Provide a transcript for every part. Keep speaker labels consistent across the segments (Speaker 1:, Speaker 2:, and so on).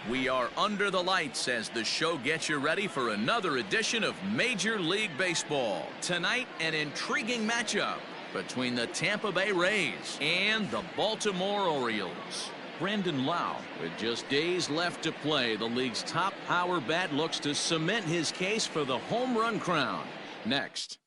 Speaker 1: We are under the lights as the show gets you ready for another edition of Major League Baseball. Tonight, an intriguing matchup between the Tampa Bay Rays and the Baltimore Orioles. Brandon Lau, with just days left to play, the league's top power bat looks to cement his case for the home run crown. Next.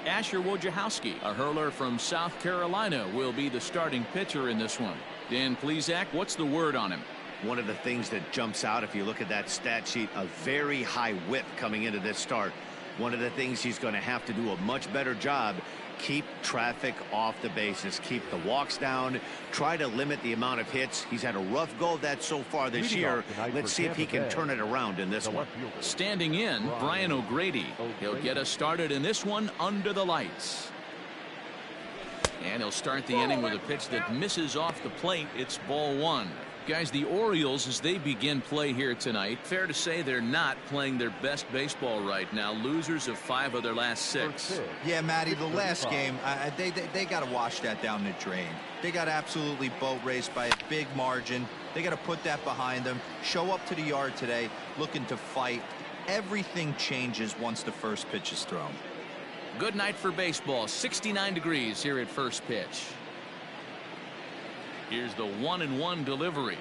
Speaker 1: Asher Wojciechowski, a hurler from South Carolina, will be the starting pitcher in this one. Dan Plesac, what's the word on him?
Speaker 2: One of the things that jumps out if you look at that stat sheet, a very high whip coming into this start. One of the things he's going to have to do a much better job, keep traffic off the bases, keep the walks down, try to limit the amount of hits. He's had a rough go of that so far this year. Let's see if he can turn it around in this one.
Speaker 1: Standing in, Brian O'Grady. He'll get us started in this one under the lights. And he'll start the inning with a pitch that misses off the plate. It's ball one. Guys, the Orioles, as they begin play here tonight, fair to say they're not playing their best baseball right now. Losers of 5 of their last 6.
Speaker 3: Yeah, Matty, the last game, they got to wash that down the drain. They got absolutely boat raced by a big margin. They got to put that behind them. Show up to the yard today looking to fight. Everything changes once the first pitch is thrown.
Speaker 1: Good night for baseball. 69 degrees here at first pitch. Here's the 1-1 delivery.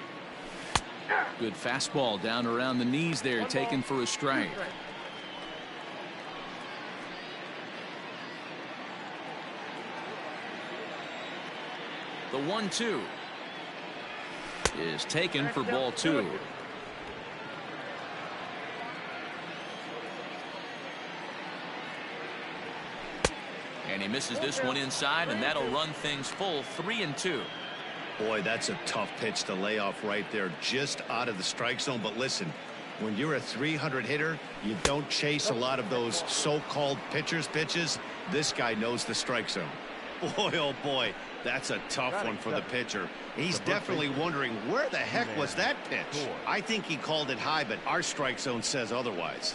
Speaker 1: Good fastball down around the knees there, taken for a strike. The 1-2 is taken for ball 2. And he misses this one inside, and that'll run things full. 3-2.
Speaker 2: Boy, that's a tough pitch to lay off right there, just out of the strike zone. But listen, when you're a 300 hitter, you don't chase a lot of those so-called pitcher's pitches. This guy knows the strike zone. Boy, oh boy, that's a tough one for the pitcher. He's definitely wondering, where the heck was that pitch? I think he called it high, but our strike zone says otherwise.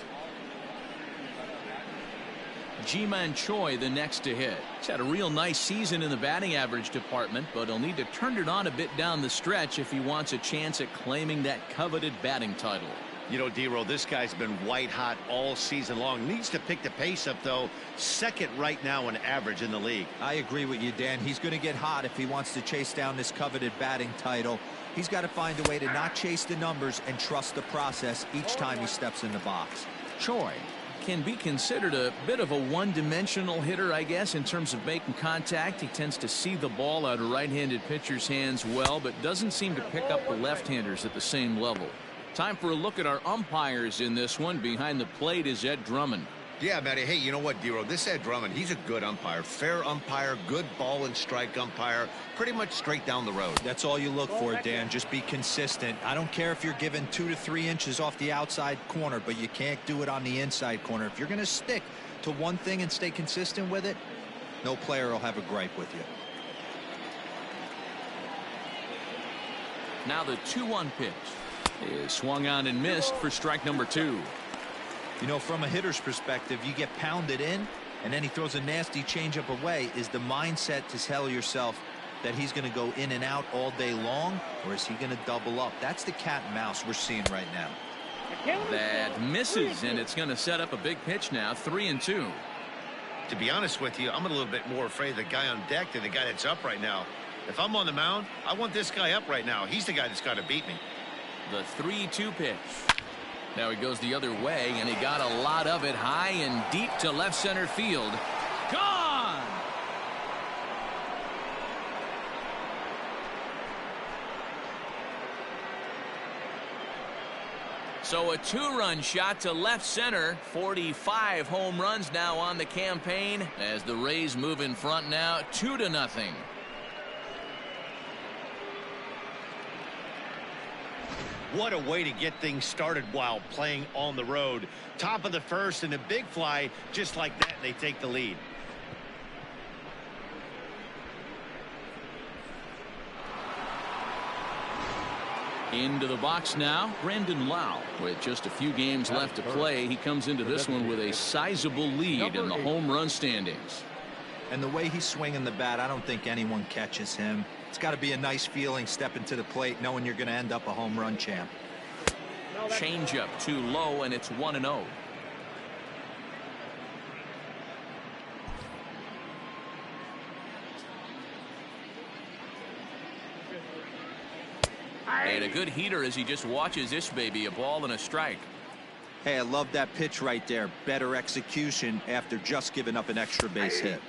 Speaker 1: Ji-Man Choi the next to hit. He's had a real nice season in the batting average department, but he'll need to turn it on a bit down the stretch if he wants a chance at claiming that coveted batting title.
Speaker 2: You know, D-Roll, this guy's been white hot all season long. Needs to pick the pace up, though. Second right now in average in the league.
Speaker 3: I agree with you, Dan. He's going to get hot if he wants to chase down this coveted batting title. He's got to find a way to not chase the numbers and trust the process each time he steps in the box.
Speaker 1: Choi can be considered a bit of a one-dimensional hitter, I guess, in terms of making contact. He tends to see the ball out of right-handed pitchers' hands well, but doesn't seem to pick up the left-handers at the same level. Time for a look at our umpires in this one. Behind the plate is Ed Drummond.
Speaker 2: Yeah, Matty. Hey, you know what, D-Roll? This Ed Drummond, he's a good umpire. Fair umpire, good ball and strike umpire. Pretty much straight down the road.
Speaker 3: That's all you look for, Dan. Just be consistent. I don't care if you're given 2 to 3 inches off the outside corner, but you can't do it on the inside corner. If you're going to stick to one thing and stay consistent with it, no player will have a gripe with you.
Speaker 1: Now the 2-1 pitch is swung on and missed for strike number 2.
Speaker 3: You know, from a hitter's perspective, you get pounded in, and then he throws a nasty changeup away. Is the mindset to tell yourself that he's going to go in and out all day long, or is he going to double up? That's the cat and mouse we're seeing right now.
Speaker 1: That misses, and it's going to set up a big pitch now. 3-2.
Speaker 2: To be honest with you, I'm a little bit more afraid of the guy on deck than the guy that's up right now. If I'm on the mound, I want this guy up right now. He's the guy that's got to beat me.
Speaker 1: The 3-2 pitch. Now he goes the other way, and he got a lot of it high and deep to left center field. Gone! So a 2-run shot to left center. 45 home runs now on the campaign as the Rays move in front now 2-0.
Speaker 2: What a way to get things started while playing on the road. Top of the first and a big fly, just like that, they take the lead.
Speaker 1: Into the box now, Brandon Lau. With just a few games left to play, he comes into this one with a sizable lead in the home run standings.
Speaker 3: And the way he's swinging the bat, I don't think anyone catches him. It's got to be a nice feeling stepping to the plate knowing you're going to end up a home run champ.
Speaker 1: Changeup too low, and it's 1-0. And a good heater as he just watches this baby, a ball and a strike.
Speaker 3: Hey, I love that pitch right there. Better execution after just giving up an extra base hit.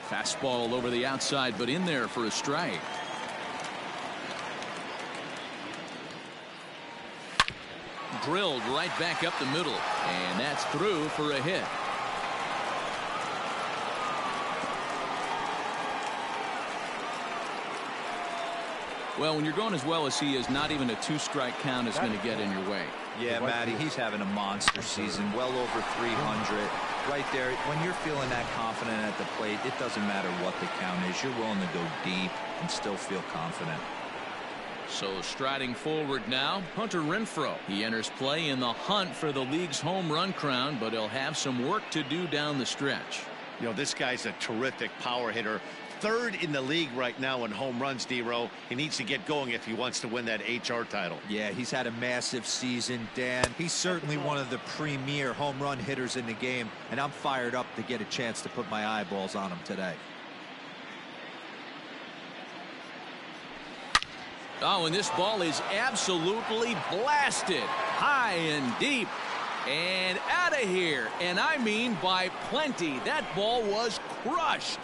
Speaker 1: Fastball over the outside, but in there for a strike. Drilled right back up the middle, and that's through for a hit. Well, when you're going as well as he is, not even a 2-strike count is going to get in your way.
Speaker 3: Yeah, Matty, he's having a monster season, well over 300. Right there, when you're feeling that confident at the plate, it doesn't matter what the count is. You're willing to go deep and still feel confident.
Speaker 1: So striding forward now, Hunter Renfroe. He enters play in the hunt for the league's home run crown, but he'll have some work to do down the stretch.
Speaker 2: You know, this guy's a terrific power hitter. Third in the league right now in home runs, D-Row. He needs to get going if he wants to win that HR title.
Speaker 3: Yeah, he's had a massive season, Dan. He's certainly one of the premier home run hitters in the game, and I'm fired up to get a chance to put my eyeballs on him today.
Speaker 1: Oh, and this ball is absolutely blasted. High and deep. And out of here. And I mean by plenty. That ball was crushed.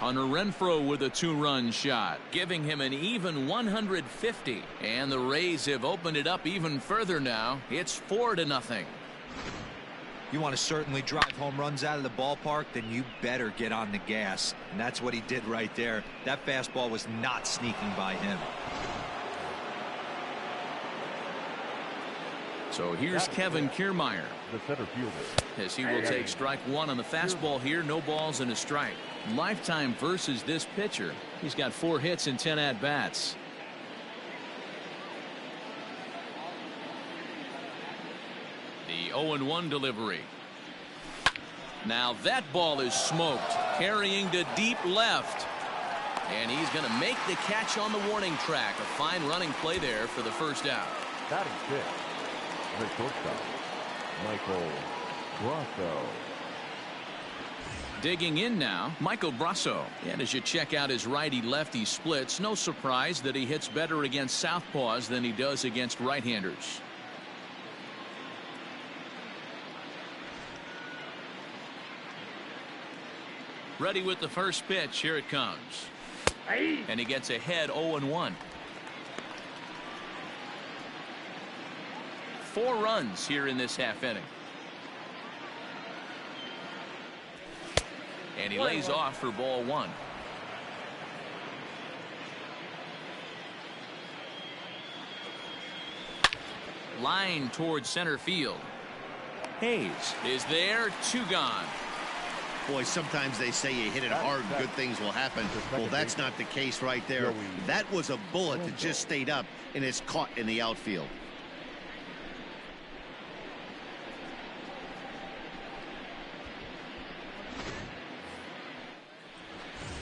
Speaker 1: Hunter Renfroe with a 2-run shot, giving him an even 150. And the Rays have opened it up even further now. It's 4-0.
Speaker 3: You want to certainly drive home runs out of the ballpark, then you better get on the gas. And that's what he did right there. That fastball was not sneaking by him.
Speaker 1: So here's Kevin Kiermaier.
Speaker 4: The center fielder.
Speaker 1: As he will take strike one on the fastball here. No balls and a strike. Lifetime versus this pitcher. He's got 4 hits and 10 at-bats. The 0-1 delivery. Now that ball is smoked. Carrying to deep left. And he's going to make the catch on the warning track. A fine running play there for the first out.
Speaker 4: Batting fifth, the shortstop, Michael Brasso.
Speaker 1: Digging in now, Michael Brasso. And as you check out his righty-lefty splits, no surprise that he hits better against southpaws than he does against right-handers. Ready with the first pitch. Here it comes. And he gets ahead 0-1. 4 runs here in this half inning. And he lays off for ball 1. Line towards center field. Hayes is there. 2 gone.
Speaker 2: Boy, sometimes they say you hit it hard and good things will happen. Well, that's not the case right there. That was a bullet that just stayed up and is caught in the outfield.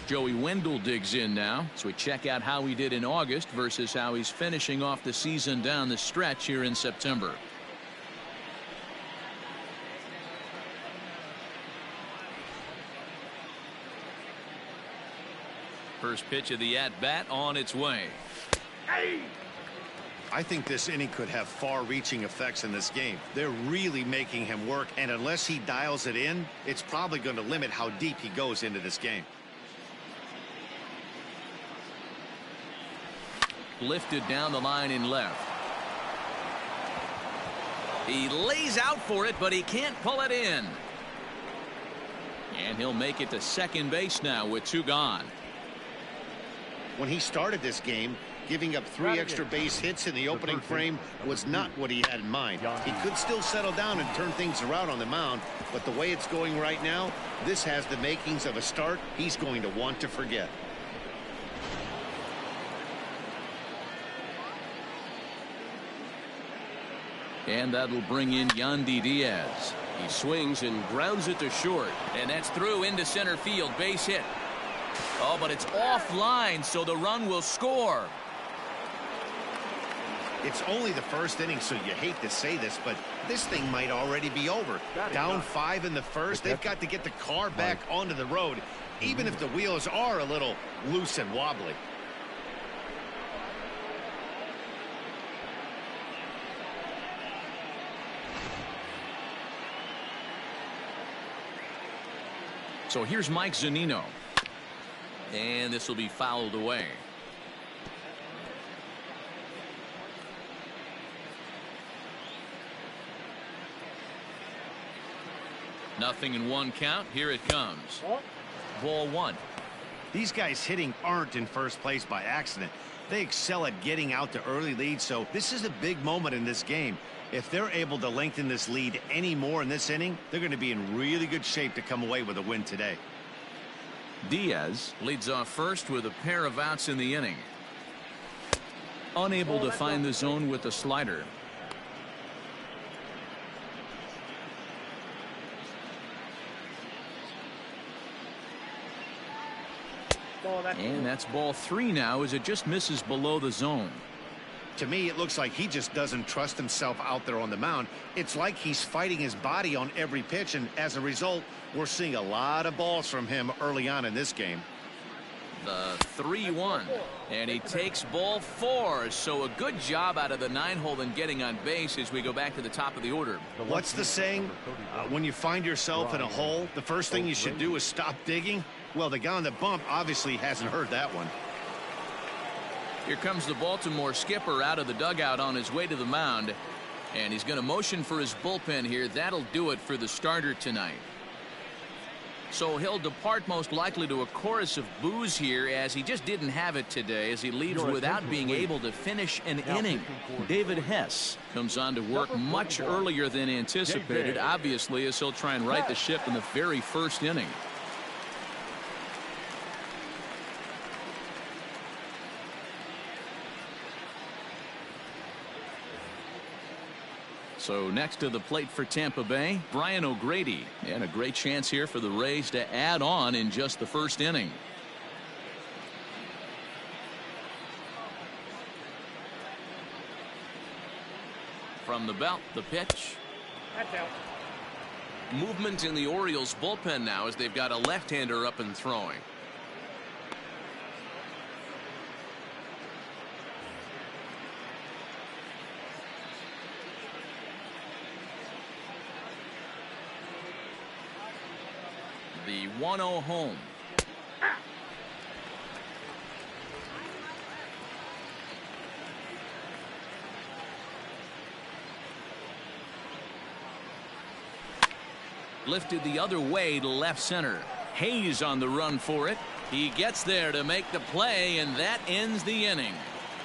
Speaker 1: Joey Wendell digs in now, so we check out how he did in August versus how he's finishing off the season down the stretch here in September. First pitch of the at-bat on its way.
Speaker 2: I think this inning could have far-reaching effects in this game. They're really making him work, and unless he dials it in, it's probably going to limit how deep he goes into this game.
Speaker 1: Lifted down the line in left. He lays out for it, but he can't pull it in. And he'll make it to second base now with 2 gone.
Speaker 2: When he started this game, giving up 3 extra base hits in the opening frame was not what he had in mind. He could still settle down and turn things around on the mound, but the way it's going right now, this has the makings of a start he's going to want to forget.
Speaker 1: And that'll bring in Yandy Diaz.
Speaker 5: He swings and grounds it to short.
Speaker 1: And that's through into center field. Base hit. Oh, but it's offline, so the run will score.
Speaker 2: It's only the first inning, so you hate to say this, but this thing might already be over. Down 5 in the first. They've got to get the car back onto the road, even if the wheels are a little loose and wobbly.
Speaker 1: So here's Mike Zunino. And this will be fouled away. Nothing in 1 count. Here it comes. Ball 1.
Speaker 2: These guys hitting aren't in first place by accident. They excel at getting out to early leads, so this is a big moment in this game. If they're able to lengthen this lead any more in this inning, they're going to be in really good shape to come away with a win today.
Speaker 1: Diaz leads off first with a pair of outs in the inning. Unable to find the zone with the slider. And that's ball 3 now as it just misses below the zone.
Speaker 2: To me, it looks like he just doesn't trust himself out there on the mound. It's like he's fighting his body on every pitch, and as a result, we're seeing a lot of balls from him early on in this game.
Speaker 1: The 3-1, and he takes ball 4, so a good job out of the 9-hole in getting on base as we go back to the top of the order.
Speaker 2: What's the saying? When you find yourself in a hole, the first thing you should do is stop digging. Well, the guy on the bump obviously hasn't heard that one.
Speaker 1: Here comes the Baltimore skipper out of the dugout on his way to the mound, and he's going to motion for his bullpen here. That'll do it for the starter tonight. So he'll depart most likely to a chorus of boos here, as he just didn't have it today as he leaves without being able to finish an inning. David Hess comes on to work much earlier than anticipated, obviously, as he'll try and right the ship in the very first inning. So next to the plate for Tampa Bay, Brian O'Grady, and a great chance here for the Rays to add on in just the first inning. From the belt, the pitch. Movement in the Orioles bullpen now as they've got a left-hander up and throwing. The 1-0 home. Lifted the other way to left center. Hayes on the run for it. He gets there to make the play, and that ends the inning.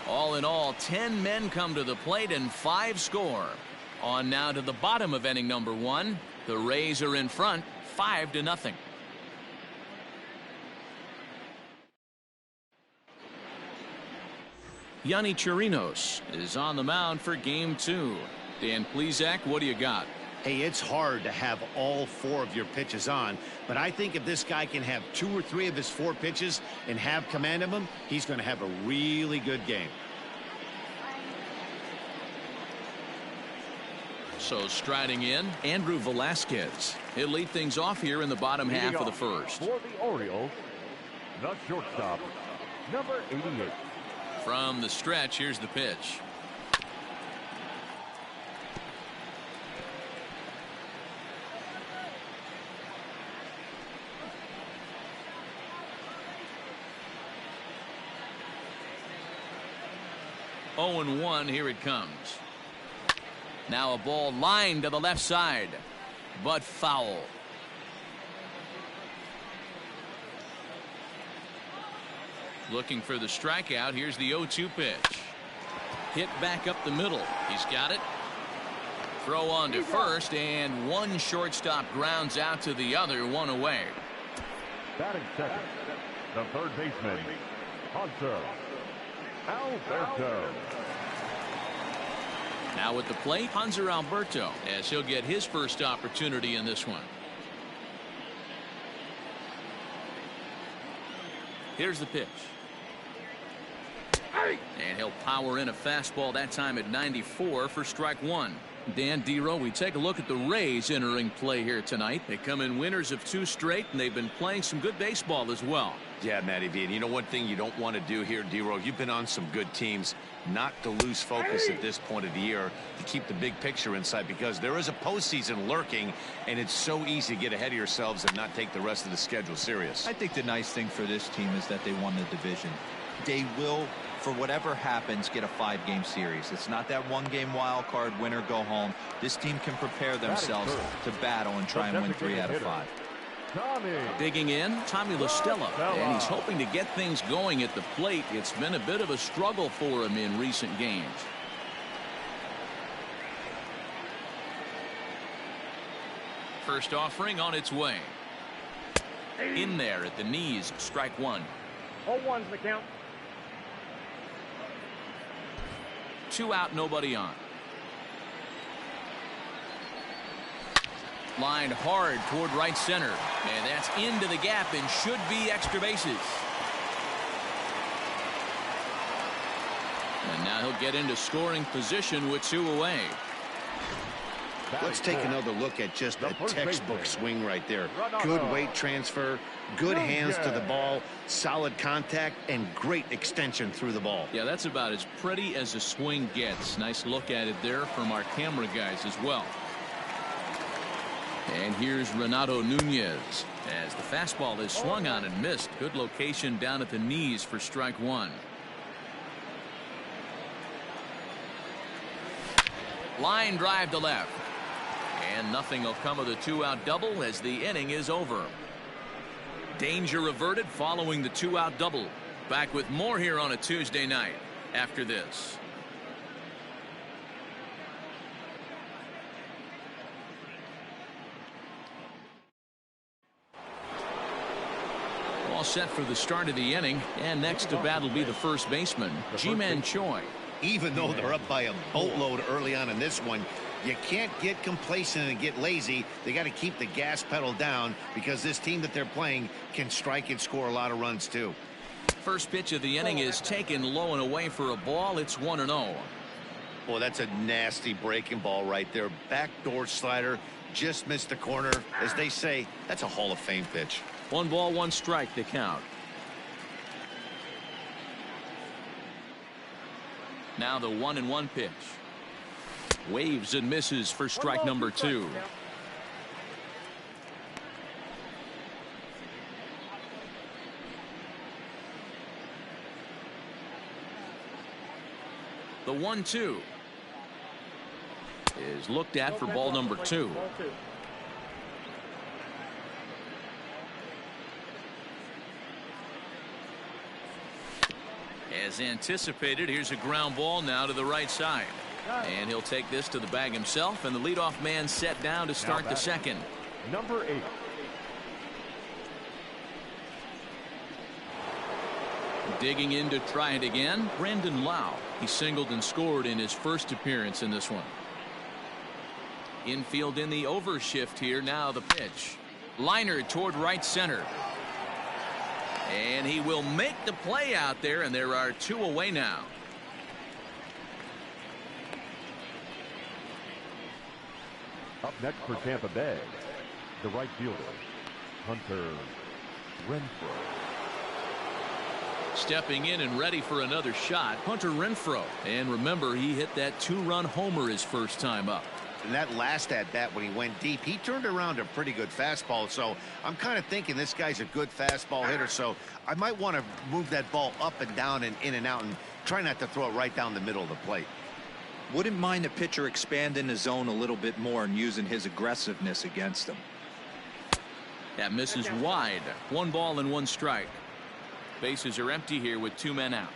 Speaker 1: All in all, 10 men come to the plate and 5 score. On now to the bottom of inning number 1. The Rays are in front, 5-0. Yonny Chirinos is on the mound for game 2. Dan Plesac, what do you got?
Speaker 2: Hey, it's hard to have all 4 of your pitches on, but I think if this guy can have 2 or 3 of his 4 pitches and have command of them, he's going to have a really good game.
Speaker 1: So striding in, Andrew Velasquez. He'll lead things off here in the bottom half of the first.
Speaker 4: For the Orioles, the shortstop, number 88.
Speaker 1: From the stretch, here's the pitch. Oh, 0-1, here it comes. Now a ball lined to the left side, but foul. Looking for the strikeout. Here's the 0-2 pitch. Hit back up the middle. He's got it. Throw on to first, and one shortstop grounds out to the other, 1 away.
Speaker 4: Batting second, the third baseman, Hunter Alberto.
Speaker 1: Now at the plate, Hanser Alberto, as he'll get his first opportunity in this one. Here's the pitch. And he'll power in a fastball that time at 94 for strike one. Dan Dero, we take a look at the Rays entering play here tonight. They come in winners of 2 straight, and they've been playing some good baseball as well.
Speaker 2: Yeah, Matty V. And you know one thing you don't want to do here, Dero, you've been on some good teams, not to lose focus at this point of the year, to keep the big picture in sight, because there is a postseason lurking, and it's so easy to get ahead of yourselves and not take the rest of the schedule serious.
Speaker 3: I think the nice thing for this team is that they won the division. They will, for whatever happens, get a 5-game series. It's not that 1-game wild card, win or go home. This team can prepare themselves to battle and try and win 3 out of 5.
Speaker 1: Digging in, Tommy La Stella, and he's hoping to get things going at the plate. It's been a bit of a struggle for him in recent games. First offering on its way. In there at the knees, strike one.
Speaker 4: 0-1's the count.
Speaker 1: 2 out, nobody on. Lined hard toward right center, and that's into the gap and should be extra bases. And now he'll get into scoring position with 2 away.
Speaker 2: Let's take another look at just a textbook swing right there. Good weight transfer, good hands to the ball, solid contact, and great extension through the ball.
Speaker 1: Yeah, that's about as pretty as a swing gets. Nice look at it there from our camera guys as well. And here's Renato Nunez as the fastball is swung on and missed. Good location down at the knees for strike one. Line drive to left. And nothing will come of the 2-out double as the inning is over. Danger averted following the 2-out double. Back with more here on a Tuesday night after this. All set for the start of the inning, and next to bat will be the first baseman, Ji-Man Choi.
Speaker 2: Even though they're up by a boatload early on in this one, you can't get complacent and get lazy. They got to keep the gas pedal down, because this team that they're playing can strike and score a lot of runs too.
Speaker 1: First pitch of the inning is taken low and away for a ball. It's 1-0.
Speaker 2: Boy, that's a nasty breaking ball right there. Backdoor slider, just missed the corner. As they say, that's a Hall of Fame pitch.
Speaker 1: 1 ball, 1 strike to count. Now the 1-1 pitch. Waves and misses for strike number 2. The 1-2 is looked at for ball number 2. As anticipated, here's a ground ball now to the right side. And he'll take this to the bag himself, and the leadoff man set down to start the second.
Speaker 4: Number 8.
Speaker 1: Digging in to try it again, Brandon Lau. He singled and scored in his first appearance in this one. Infield in the overshift here. Now the pitch. Liner toward right center. And he will make the play out there, and there are 2 away now.
Speaker 4: Up next for Tampa Bay, the right fielder, Hunter Renfroe.
Speaker 1: Stepping in and ready for another shot, Hunter Renfroe. And remember, he hit that 2-run homer his first time up.
Speaker 2: And that last at bat, when he went deep, he turned around a pretty good fastball. So I'm kind of thinking this guy's a good fastball hitter. So I might want to move that ball up and down and in and out, and try not to throw it right down the middle of the plate.
Speaker 3: Wouldn't mind the pitcher expanding the zone a little bit more and using his aggressiveness against them.
Speaker 1: That misses wide. 1 ball and 1 strike. Bases are empty here with 2 men out.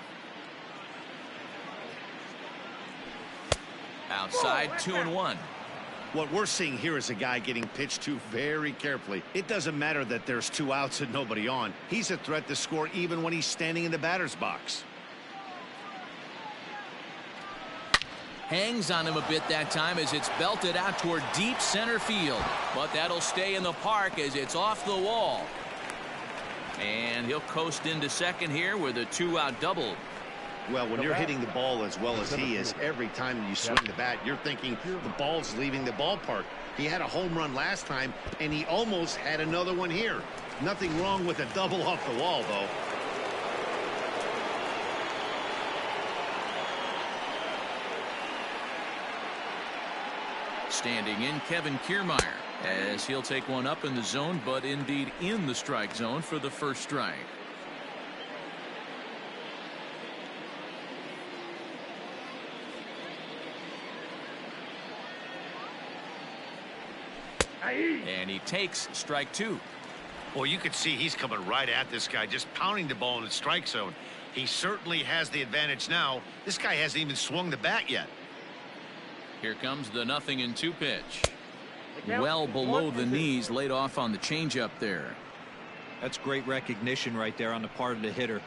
Speaker 1: Outside, 2-1.
Speaker 2: What we're seeing here is a guy getting pitched to very carefully. It doesn't matter that there's 2 outs and nobody on. He's a threat to score even when he's standing in the batter's box.
Speaker 1: Hangs on him a bit that time as it's belted out toward deep center field. But that'll stay in the park as it's off the wall. And he'll coast into second here with a 2-out double.
Speaker 2: Well, when you're hitting the ball as well as he is, every time you swing the bat, you're thinking the ball's leaving the ballpark. He had a home run last time, and he almost had another one here. Nothing wrong with a double off the wall, though.
Speaker 1: Standing in, Kevin Kiermaier, as he'll take one up in the zone, but indeed in the strike zone for the first strike. And he takes strike 2.
Speaker 2: Well, you can see he's coming right at this guy, just pounding the ball in the strike zone. He certainly has the advantage now. This guy hasn't even swung the bat yet.
Speaker 1: Here comes the 0-2 pitch. Well below the knees, laid off on the changeup there.
Speaker 3: That's great recognition right there on the part of the hitter.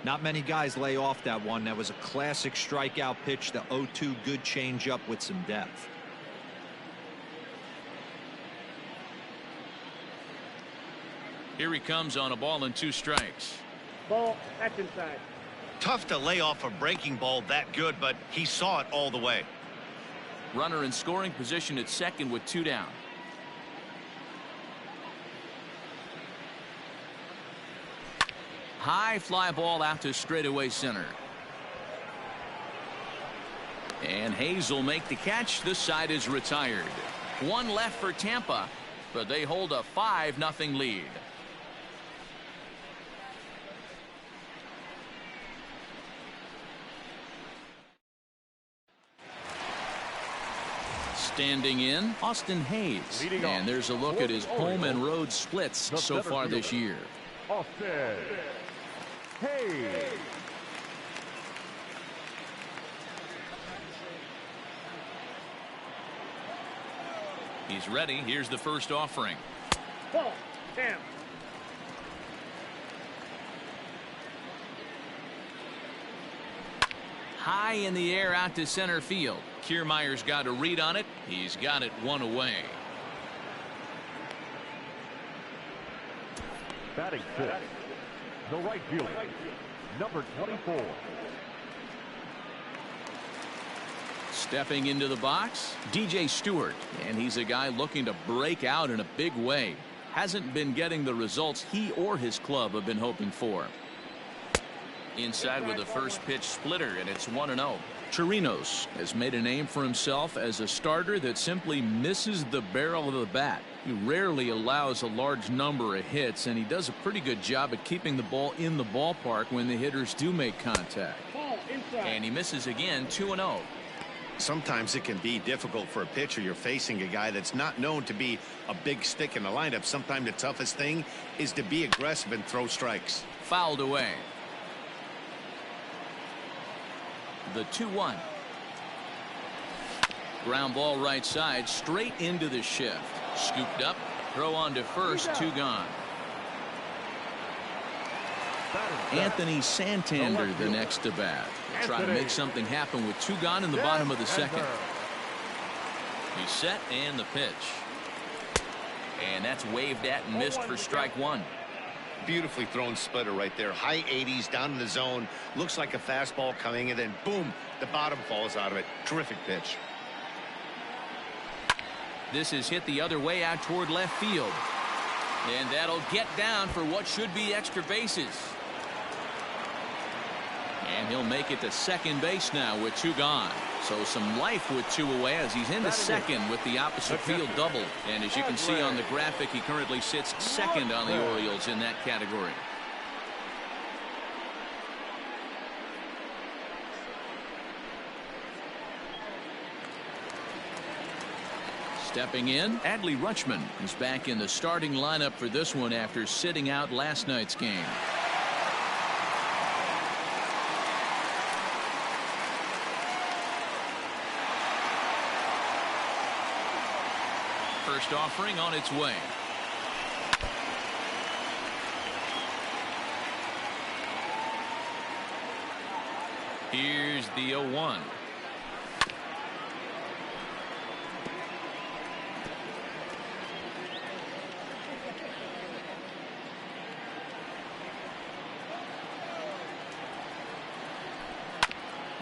Speaker 3: Not many guys lay off that one. That was a classic strikeout pitch. The 0-2 good changeup with some depth.
Speaker 1: Here he comes on a ball and 2 strikes.
Speaker 6: Ball, that's inside.
Speaker 2: Tough to lay off a breaking ball that good, but he saw it all the way.
Speaker 1: Runner in scoring position at second with 2 down. High fly ball out to straightaway center. And Hayes will make the catch. This side is retired. 1 left for Tampa, but they hold a 5-0 lead. Standing in, Austin Hayes. And there's a look at his home and road splits so far this year.
Speaker 4: Austin Hayes.
Speaker 1: He's ready. Here's the first offering.
Speaker 6: Ball, Tam.
Speaker 1: High in the air out to center field. Kiermaier's got a read on it. He's got it 1 away.
Speaker 4: Batting 6, the right fielder, number 24.
Speaker 1: Stepping into the box, DJ Stewart, and he's a guy looking to break out in a big way. Hasn't been getting the results he or his club have been hoping for. Inside with a first pitch splitter, and it's 1-0. Chirinos has made a name for himself as a starter that simply misses the barrel of the bat. He rarely allows a large number of hits, and he does a pretty good job at keeping the ball in the ballpark when the hitters do make contact. And he misses again, 2-0.
Speaker 2: Sometimes it can be difficult for a pitcher. You're facing a guy that's not known to be a big stick in the lineup. Sometimes the toughest thing is to be aggressive and throw strikes.
Speaker 1: Fouled away. The 2-1. Ground ball right side, straight into the shift. Scooped up, throw on to first, 2 gone. Anthony Santander the next to bat. Try to make something happen with 2 gone in the bottom of the second. He's set and the pitch. And that's waved at and missed for strike 1.
Speaker 2: Beautifully thrown splitter right there. High 80s down in the zone. Looks like a fastball coming, and then boom, the bottom falls out of it. Terrific pitch.
Speaker 1: This is hit the other way out toward left field. And that'll get down for what should be extra bases. And he'll make it to second base now with 2 gone. So some life with 2 away as he's into second with the opposite field double. And as you can see on the graphic, he currently sits second on the Orioles in that category. Stepping in, Adley Rutschman is back in the starting lineup for this one after sitting out last night's game. First offering on its way. Here's the 0-1.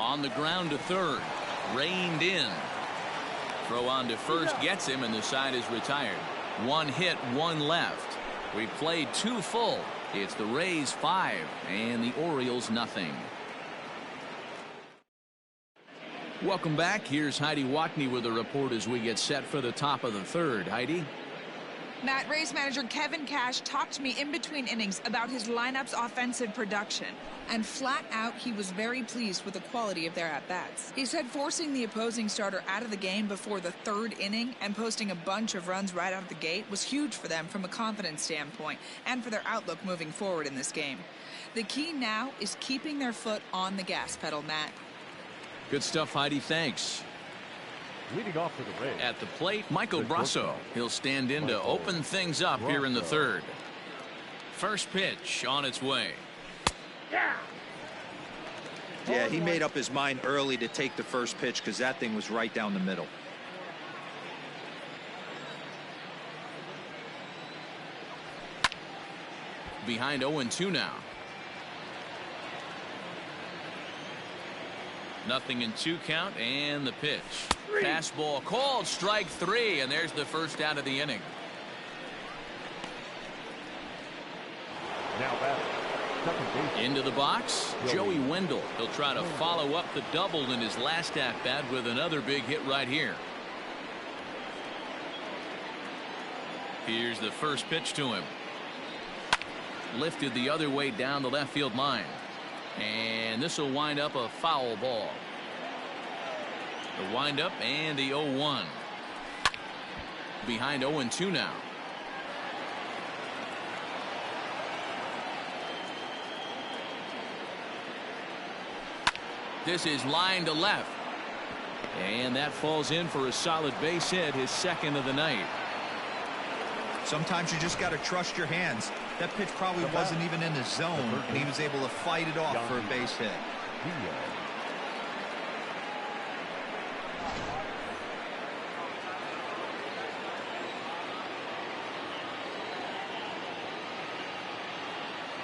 Speaker 1: On the ground to third. Reined in. Throw on to first gets him, and the side is retired. 1 hit, 1 left. We played 2 full. It's the Rays 5 and the Orioles nothing. Welcome back. Here's Heidi Watney with a report as we get set for the top of the third. Heidi?
Speaker 7: Matt, Rays manager Kevin Cash talked to me in between innings about his lineup's offensive production. And flat out, he was very pleased with the quality of their at-bats. He said forcing the opposing starter out of the game before the 3rd inning and posting a bunch of runs right out of the gate was huge for them from a confidence standpoint and for their outlook moving forward in this game. The key now is keeping their foot on the gas pedal, Matt.
Speaker 1: Good stuff, Heidi. Thanks.
Speaker 4: Leading off for the Rays.
Speaker 1: At the plate, Michael Brasso. He'll stand in to open things up here in the third. First pitch on its way.
Speaker 3: Yeah, he made up his mind early to take the first pitch because that thing was right down the middle.
Speaker 1: Behind 0-2 now. Nothing in 2 count, and the pitch. Fastball called, strike 3, and there's the first out of the inning.
Speaker 4: Now batting, second base.
Speaker 1: Into the box, Joey Wendell. He'll try to follow up the double in his last at-bat with another big hit right here. Here's the first pitch to him. Lifted the other way down the left field line. And this will wind up a foul ball. The windup and the 0-1. Behind 0-2 now. This is line to left. And that falls in for a solid base hit, his 2nd of the night.
Speaker 3: Sometimes you just got to trust your hands. That pitch probably wasn't even in the zone, and he was able to fight it off for a base hit.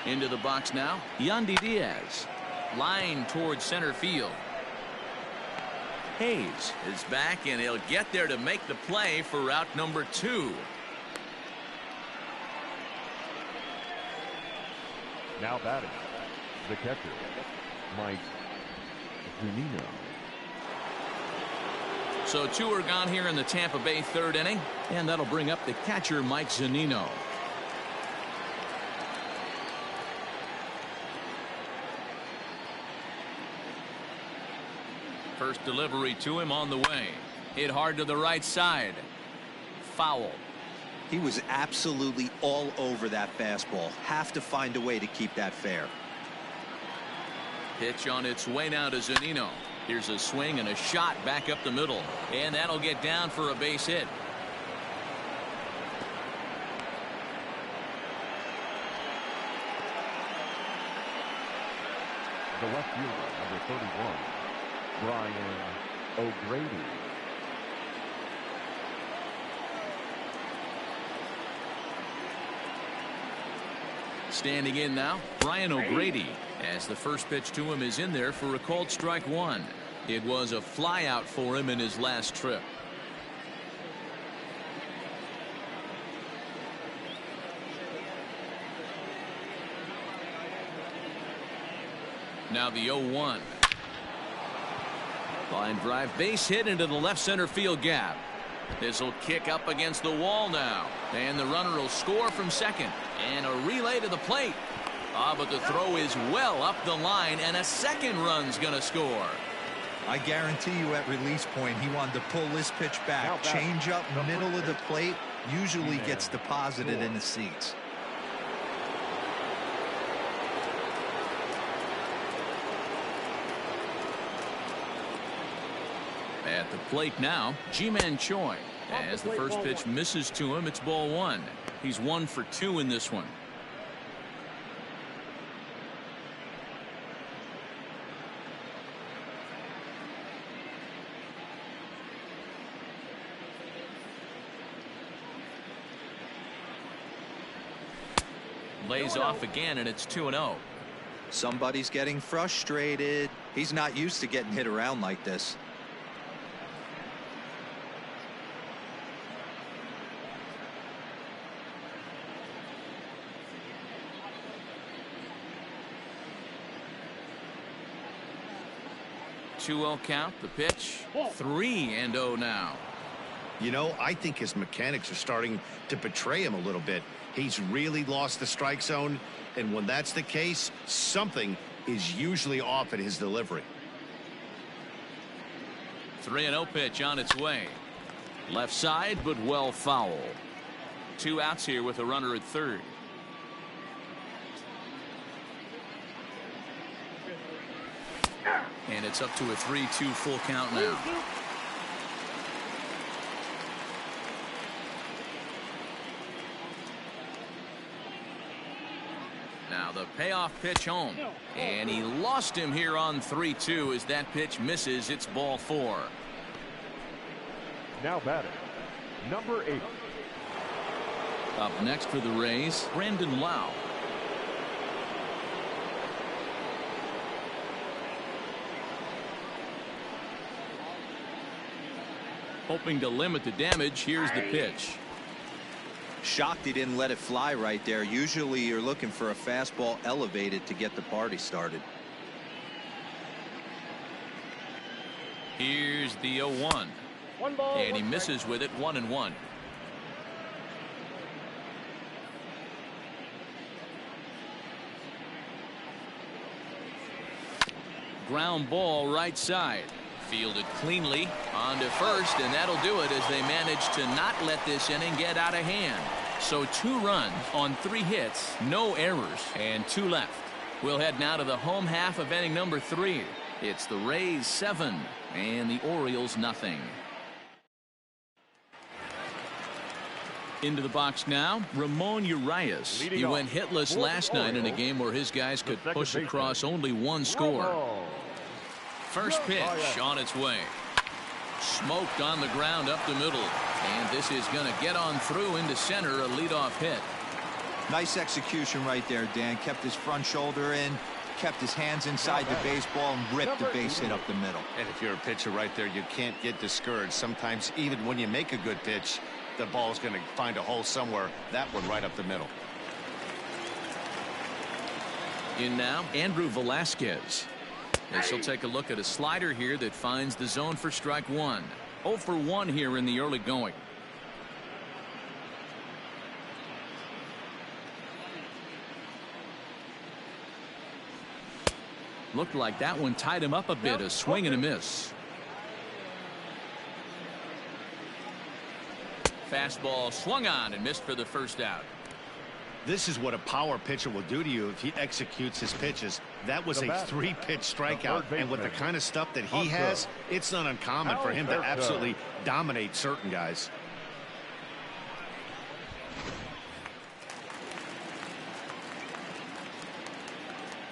Speaker 1: Into the box now, Yandy Diaz. Line towards center field. Hayes is back, and he'll get there to make the play for route number 2.
Speaker 4: Now batting, the catcher, Mike Zunino.
Speaker 1: So 2 are gone here in the Tampa Bay 3rd inning, and that'll bring up the catcher, Mike Zunino. First delivery to him on the way. Hit hard to the right side. Foul.
Speaker 3: He was absolutely all over that fastball. Have to find a way to keep that fair.
Speaker 1: Pitch on its way now to Zunino. Here's a swing and a shot back up the middle. And that'll get down for a base hit.
Speaker 4: The left fielder, number 31, Brian O'Grady.
Speaker 1: Standing in now, Brian O'Grady, as the first pitch to him is in there for a called strike 1. It was a fly out for him in his last trip. Now the 0-1. Line drive, base hit into the left center field gap. This will kick up against the wall now, and the runner will score from second, and a relay to the plate. But the throw is well up the line, and a second run's gonna score.
Speaker 3: I guarantee you at release point he wanted to pull this pitch back. Change up middle of the plate usually gets deposited in the seats.
Speaker 1: At the plate now, Ji-Man Choi. As the first pitch misses to him, it's ball 1. He's 1 for 2 in this one. Lays off again, and it's 2-0.
Speaker 3: Somebody's getting frustrated. He's not used to getting hit around like this.
Speaker 1: Two-oh count, the pitch. 3-0 now.
Speaker 2: You know, I think his mechanics are starting to betray him a little bit. He's really lost the strike zone, and when that's the case, something is usually off at his delivery.
Speaker 1: 3-0 pitch on its way. Left side, but well foul. 2 outs here with a runner at third. And it's up to a 3-2 full count now. Now the payoff pitch home. And he lost him here on 3-2 as that pitch misses. It's ball 4.
Speaker 4: Now batting, number 8.
Speaker 1: Up next for the Rays, Brandon Lau. Hoping to limit the damage. Here's the pitch.
Speaker 3: Shocked he didn't let it fly right there. Usually you're looking for a fastball elevated to get the party started.
Speaker 1: Here's the 0-1. And he misses with it. 1-1. Ground ball right side. Fielded cleanly onto first, and that'll do it as they manage to not let this inning get out of hand. So 2 runs on 3 hits, no errors, and 2 left. We'll head now to the home half of inning number 3. It's the Rays 7 and the Orioles nothing. Into the box now, Ramon Urias. He went hitless last night in a game where his guys could push across only 1 score. First pitch on its way. Smoked on the ground up the middle. And this is going to get on through into center, a leadoff hit.
Speaker 3: Nice execution right there, Dan. Kept his front shoulder in, kept his hands inside the baseball, and ripped the base hit up the middle.
Speaker 2: And if you're a pitcher right there, you can't get discouraged. Sometimes even when you make a good pitch, the ball's going to find a hole somewhere. That one right up the middle.
Speaker 1: In now, Andrew Velasquez. As he'll take a look at a slider here that finds the zone for strike 1. 0 for 1 here in the early going. Looked like that one tied him up a bit. A swing and a miss. Fastball swung on and missed for the first out.
Speaker 2: This is what a power pitcher will do to you if he executes his pitches. That was a 3-pitch strikeout, and with the kind of stuff that he has, it's not uncommon for him to absolutely dominate certain guys.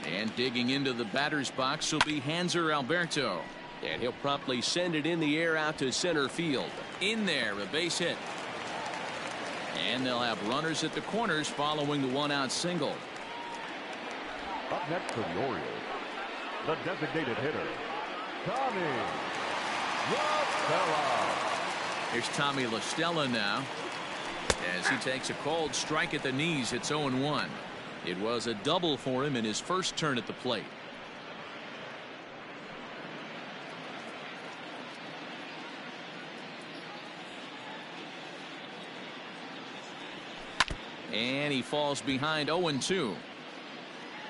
Speaker 1: And digging into the batter's box will be Hanser Alberto.
Speaker 5: And he'll promptly send it in the air out to center field.
Speaker 1: In there, a base hit. And they'll have runners at the corners following the 1-out single.
Speaker 4: Up next for the Orioles, the designated hitter, Tommy LaStella.
Speaker 1: Here's Tommy LaStella now. As he takes a cold strike at the knees, it's 0-1. It was a double for him in his first turn at the plate. And he falls behind 0-2.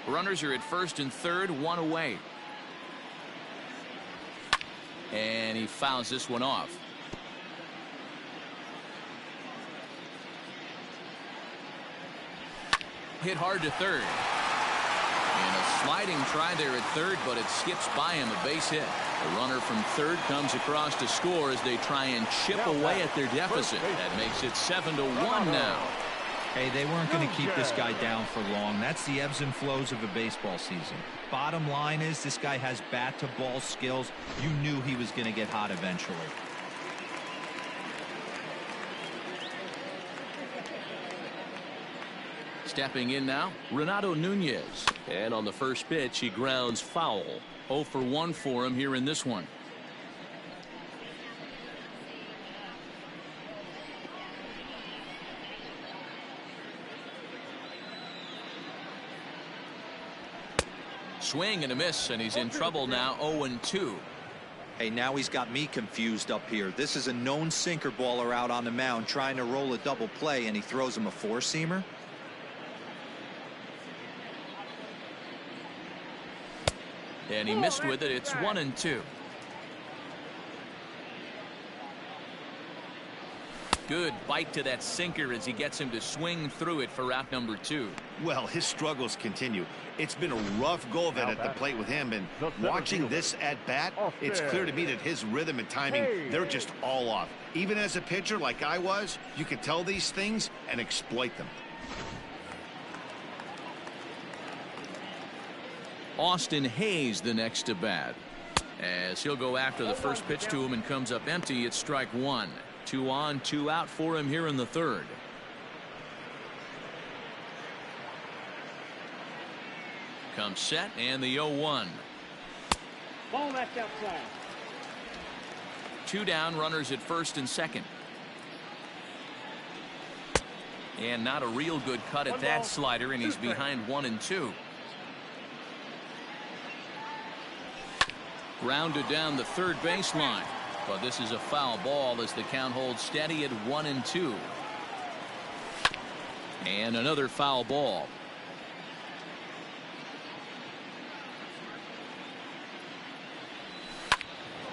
Speaker 1: Runners are at first and third, 1 away. And he fouls this one off. Hit hard to third. And a sliding try there at third, but it skips by him, a base hit. The runner from third comes across to score as they try and chip away at their deficit. That makes it 7-1 now.
Speaker 3: Hey, they weren't going to keep this guy down for long. That's the ebbs and flows of a baseball season. Bottom line is this guy has bat-to-ball skills. You knew he was going to get hot eventually.
Speaker 1: Stepping in now, Renato Nunez.
Speaker 5: And on the first pitch, he grounds foul.
Speaker 1: 0 for 1 for him here in this one. Swing and a miss, and he's in trouble now. 0-2.
Speaker 3: Hey, now he's got me confused up here. This is a known sinker baller out on the mound trying to roll a double play, and he throws him a four-seamer.
Speaker 1: And he missed with it. It's 1-2. Good bite to that sinker as he gets him to swing through it for out number 2.
Speaker 2: Well, his struggles continue. It's been a rough go of it at the plate with him, and watching this at bat, it's clear to me that his rhythm and timing, they're just all off. Even as a pitcher like I was, you could tell these things and exploit them.
Speaker 1: Austin Hayes the next to bat, as he'll go after the first pitch to him and comes up empty. It's strike 1. 2 on, 2 out for him here in the third. Comes set, and the 0-1.
Speaker 6: Ball that's outside.
Speaker 1: 2 down, runners at first and second. And not a real good cut at that slider, and he's behind 1-2. Grounded down the third baseline. But this is a foul ball as the count holds steady at 1-2. And another foul ball.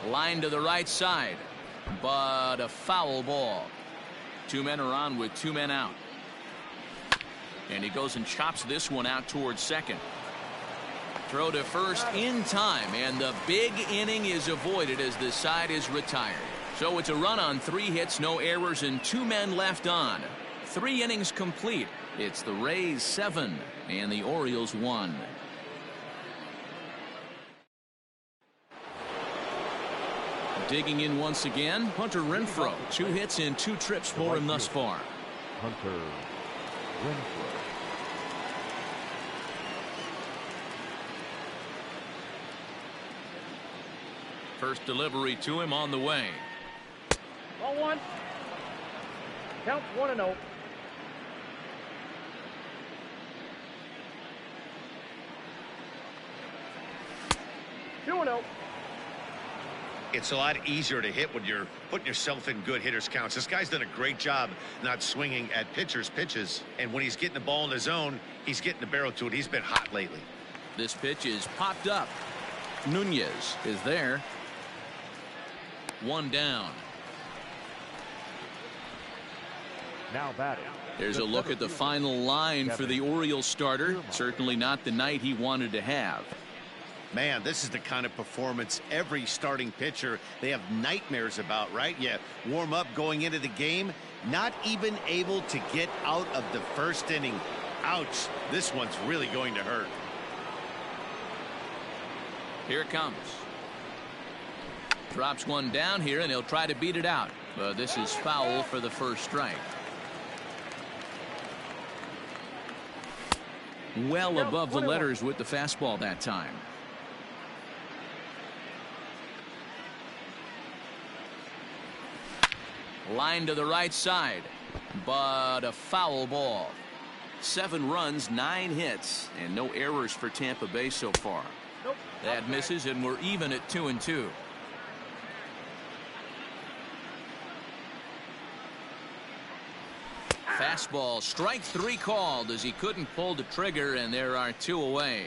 Speaker 1: Line to the right side, but a foul ball. 2 men are on with 2 men out. And he goes and chops this one out towards second. Throw to first in time, and the big inning is avoided as the side is retired. So it's a run on 3 hits, no errors, and 2 men left on. 3 innings complete. It's the Rays 7 and the Orioles 1. Digging in once again, Hunter Renfroe. 2 hits and 2 trips for him thus far.
Speaker 4: Hunter Renfroe.
Speaker 1: First delivery to him on the way.
Speaker 6: Ball 1. Count 1-0.
Speaker 2: It's a lot easier to hit when you're putting yourself in good hitters counts. This guy's done a great job not swinging at pitchers' pitches, and when he's getting the ball in his zone, he's getting the barrel to it. He's been hot lately.
Speaker 1: This pitch is popped up. Nunez is there. 1 down.
Speaker 4: Now batting.
Speaker 1: There's a look at the final line for the Orioles starter. Certainly not the night he wanted to have.
Speaker 2: Man, this is the kind of performance every starting pitcher they have nightmares about, right? You warm up going into the game, not even able to get out of the first inning. Ouch, this one's really going to hurt.
Speaker 1: Here it comes. Drops one down here, and he'll try to beat it out. But this is foul for the first strike. Well above the letters with the fastball that time. Line to the right side, but a foul ball. 7 runs, 9 hits, and no errors for Tampa Bay so far. That misses, and we're even at 2-2. Fastball, strike 3 called as he couldn't pull the trigger, and there are 2 away.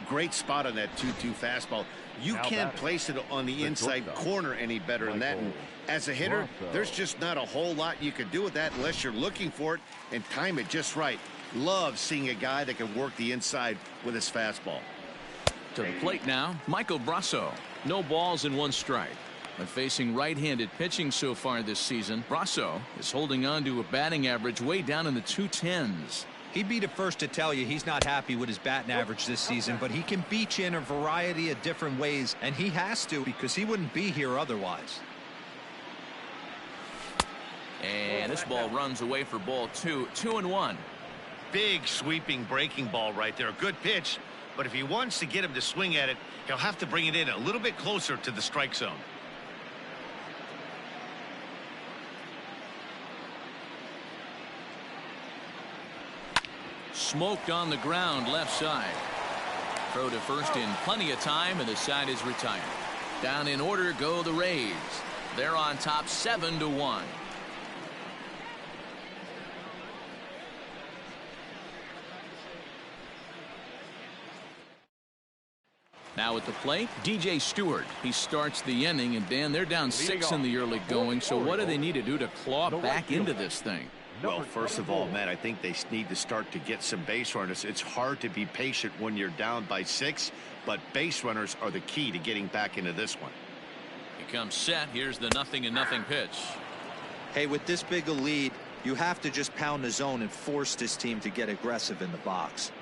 Speaker 2: Great spot on that 2-2 fastball. You can't place it on the inside corner any better than that. And as a hitter, there's just not a whole lot you can do with that unless you're looking for it and time it just right. Love seeing a guy that can work the inside with his fastball.
Speaker 1: To the plate now, Michael Brasso. No balls and 1 strike. But facing right-handed pitching so far this season, Brasso is holding on to a batting average way down in the 210s.
Speaker 3: He'd be the first to tell you he's not happy with his batting average this season, but he can beat you in a variety of different ways, and he has to because he wouldn't be here otherwise.
Speaker 1: And this ball runs away for ball 2. 2-1.
Speaker 2: Big sweeping breaking ball right there. Good pitch, but if he wants to get him to swing at it, he'll have to bring it in a little bit closer to the strike zone.
Speaker 1: Smoked on the ground left side. Throw to first in plenty of time, and the side is retired. Down in order go the Rays. They're on top 7-1. Now at the plate, DJ Stewart. He starts the inning, and Dan, they're down 6 in the early going, so what do they need to do to claw back into this thing?
Speaker 2: Well, first of all, Matt, I think they need to start to get some base runners. It's hard to be patient when you're down by 6, but base runners are the key to getting back into this one.
Speaker 1: He comes set. Here's the 0-0 pitch.
Speaker 3: Hey, with this big a lead, you have to just pound the zone and force this team to get aggressive in the box.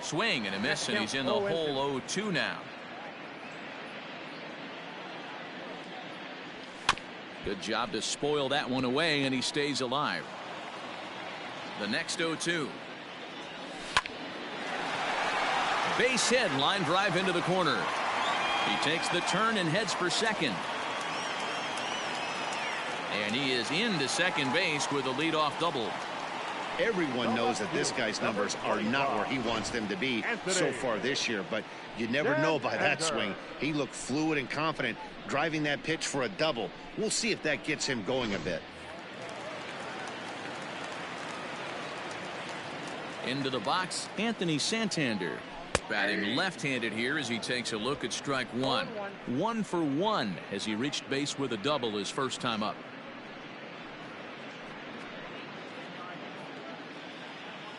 Speaker 1: Swing and a miss, and he's in the hole 0-2 now. Good job to spoil that one away, and he stays alive. The next 0-2. Base hit, line drive into the corner. He takes the turn and heads for second. And he is into second base with a leadoff double.
Speaker 2: Everyone knows that this guy's numbers are not where he wants them to be so far this year, but you never know by that swing. He looked fluid and confident, driving that pitch for a double. We'll see if that gets him going a bit.
Speaker 1: Into the box, Anthony Santander. Batting left-handed here as he takes a look at strike one. 1 for 1 as he reached base with a double his first time up.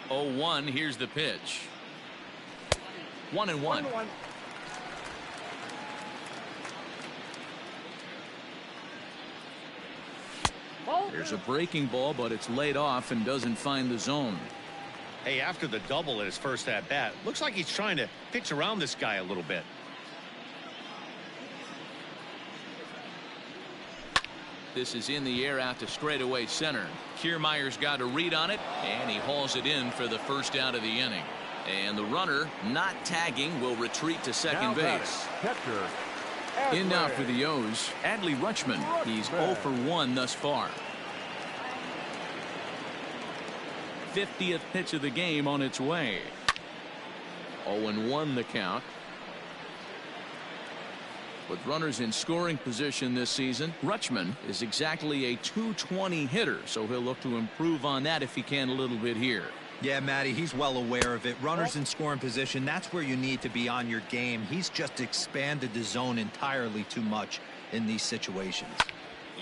Speaker 1: 0-1, here's the pitch. 1-1. There's a breaking ball, but it's laid off and doesn't find the zone.
Speaker 2: Hey, after the double at his first at-bat, looks like he's trying to pitch around this guy a little bit.
Speaker 1: This is in the air out to straightaway center. Kiermaier's got a read on it, and he hauls it in for the first out of the inning. And the runner, not tagging, will retreat to second base. In now for the O's, Adley Rutschman. He's 0 for 1 thus far. 50th pitch of the game on its way. 0-1 the count. With runners in scoring position this season, Rutschman is exactly a .220 hitter, so he'll look to improve on that if he can a little bit here.
Speaker 3: Yeah, Matty, he's well aware of it. Runners in scoring position, that's where you need to be on your game. He's just expanded the zone entirely too much in these situations.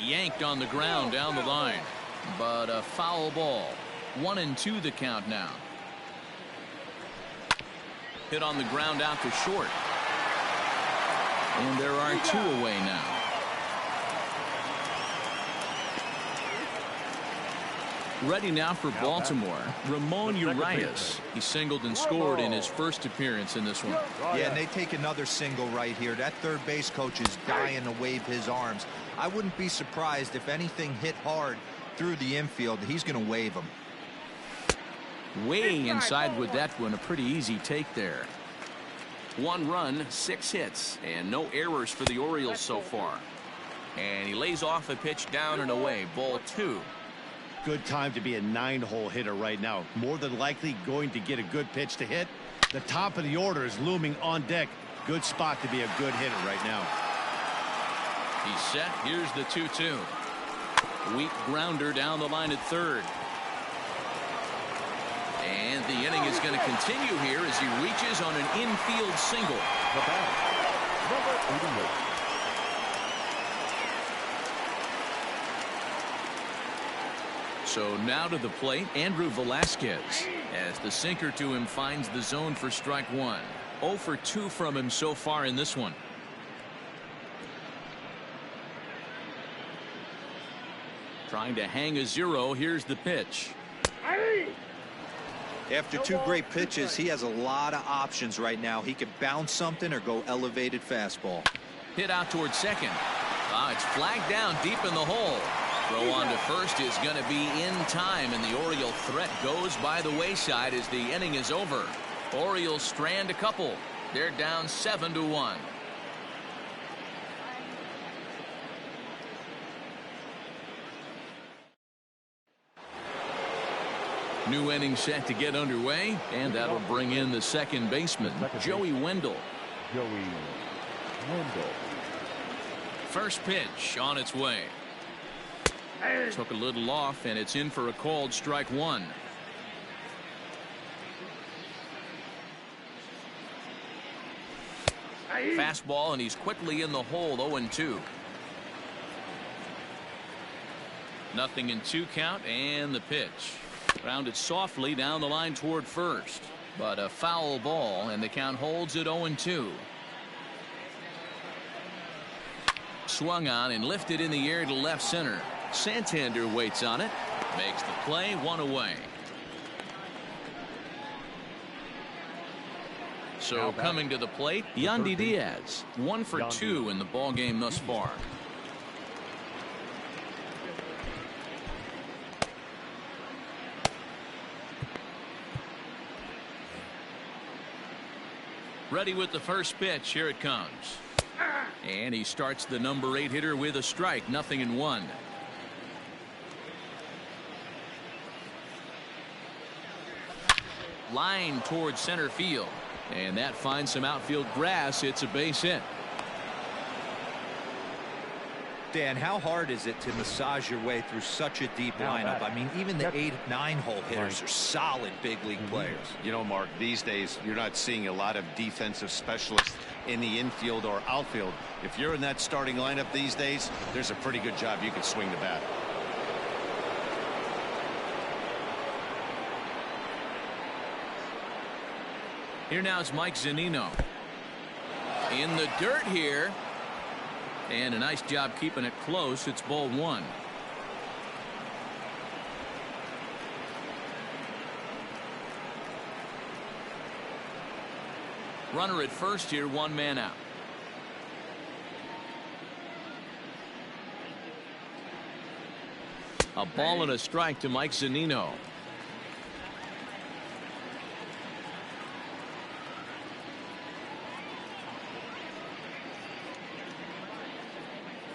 Speaker 1: Yanked on the ground down the line, but a foul ball. 1-2 the count now. Hit on the ground out to short. And there are 2 away now. Ready now for Baltimore, Ramon Urias. He singled and scored in his first appearance in this one.
Speaker 3: Yeah, and they take another single right here. That third base coach is dying to wave his arms. I wouldn't be surprised if anything hit hard through the infield. He's going to wave them.
Speaker 1: Way inside with that one, a pretty easy take there. 1 run, 6 hits, and no errors for the Orioles so far. And he lays off a pitch down and away. Ball 2.
Speaker 2: Good time to be a 9-hole hitter right now. More than likely going to get a good pitch to hit. The top of the order is looming on deck. Good spot to be a good hitter right now.
Speaker 1: He's set. Here's the 2-2. Weak grounder down the line at third. And the inning is going to continue here as he reaches on an infield single.
Speaker 4: The bat, number 88.
Speaker 1: So now to the plate, Andrew Velasquez, as the sinker to him finds the zone for strike 1. 0 for 2 from him so far in this one. Trying to hang a 0. Here's the pitch.
Speaker 3: After 2 great pitches, he has a lot of options right now. He could bounce something or go elevated fastball.
Speaker 1: Hit out towards second. it's flagged down deep in the hole. Throw on to first is going to be in time, and the Oriole threat goes by the wayside as the inning is over. Orioles strand a couple. They're down 7-1. New inning set to get underway, and that'll bring in the second baseman, Joey Wendell. First pitch on its way. Took a little off, and it's in for a called strike one. Fastball, and he's quickly in the hole. 0-2. Nothing in 2 count, and the pitch. Grounded softly down the line toward first, but a foul ball, and the count holds at 0-2. Swung on and lifted in the air to left center. Santander waits on it, makes the play, 1 away. So coming to the plate, Yandy Diaz, 1 for 2 in the ball game thus far. Ready with the first pitch. Here it comes. And he starts the number 8 hitter with a strike. 0-1. Line towards center field. And that finds some outfield grass. It's a base hit.
Speaker 3: Dan, how hard is it to massage your way through such a deep lineup? I mean, even the 8, 9 hole hitters are solid big league players.
Speaker 2: You know, Mark, these days you're not seeing a lot of defensive specialists in the infield or outfield. If you're in that starting lineup these days, there's a pretty good job you can swing the bat.
Speaker 1: Here now is Mike Zunino. In the dirt here. And a nice job keeping it close. It's ball 1. Runner at first here, 1 man out. A ball and a strike to Mike Zunino.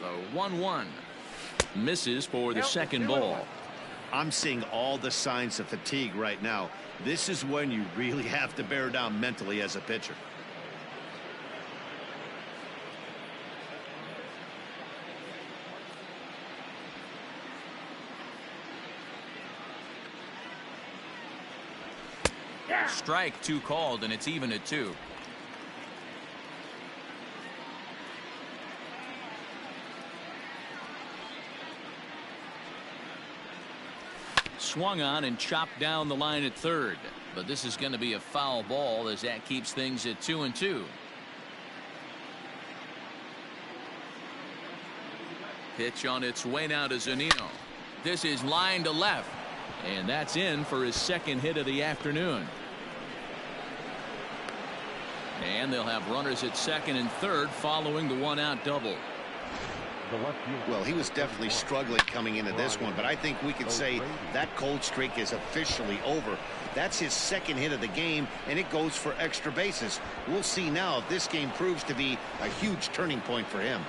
Speaker 1: The 1-1 misses for the second ball.
Speaker 2: I'm seeing all the signs of fatigue right now. This is when you really have to bear down mentally as a pitcher.
Speaker 1: Strike 2 called, and it's even at 2. Swung on and chopped down the line at third, but this is going to be a foul ball as that keeps things at 2-2. Pitch on its way now to Zunino. This is line to left, and that's in for his second hit of the afternoon. And they'll have runners at second and third following the 1-out double.
Speaker 2: Well, he was definitely struggling coming into this one, but I think we could say that cold streak is officially over. That's his second hit of the game, and it goes for extra bases. We'll see now if this game proves to be a huge turning point for him.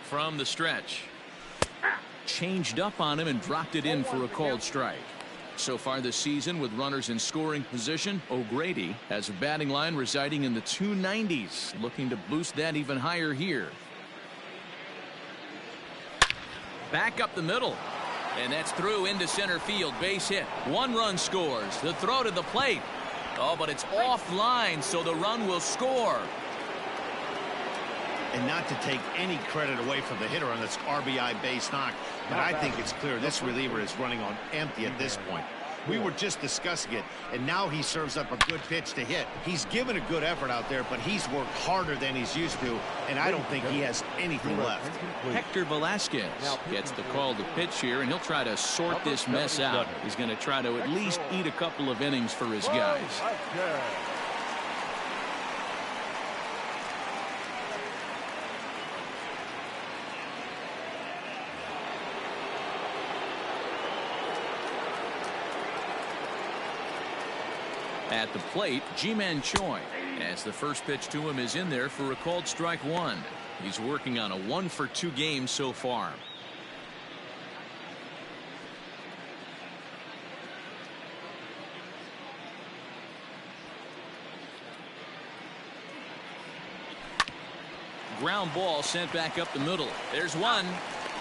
Speaker 1: From the stretch. Changed up on him and dropped it in for a called strike. So far this season, with runners in scoring position, O'Grady has a batting line residing in the 290s, looking to boost that even higher here. Back up the middle, and that's through into center field. Base hit. 1 run scores. The throw to the plate. Oh, but it's offline, so the run will score.
Speaker 2: And not to take any credit away from the hitter on this RBI base knock, but I think it's clear this reliever is running on empty at this point. We were just discussing it, and now he serves up a good pitch to hit. He's given a good effort out there, but he's worked harder than he's used to, and I don't think he has anything left.
Speaker 1: Hector Velasquez gets the call to pitch here, and he'll try to sort this mess out. He's going to try to at least eat a couple of innings for his guys. At the plate, Ji-Man Choi, as the first pitch to him is in there for a called strike one. He's working on a 1-for-2 game so far. Ground ball sent back up the middle. There's one.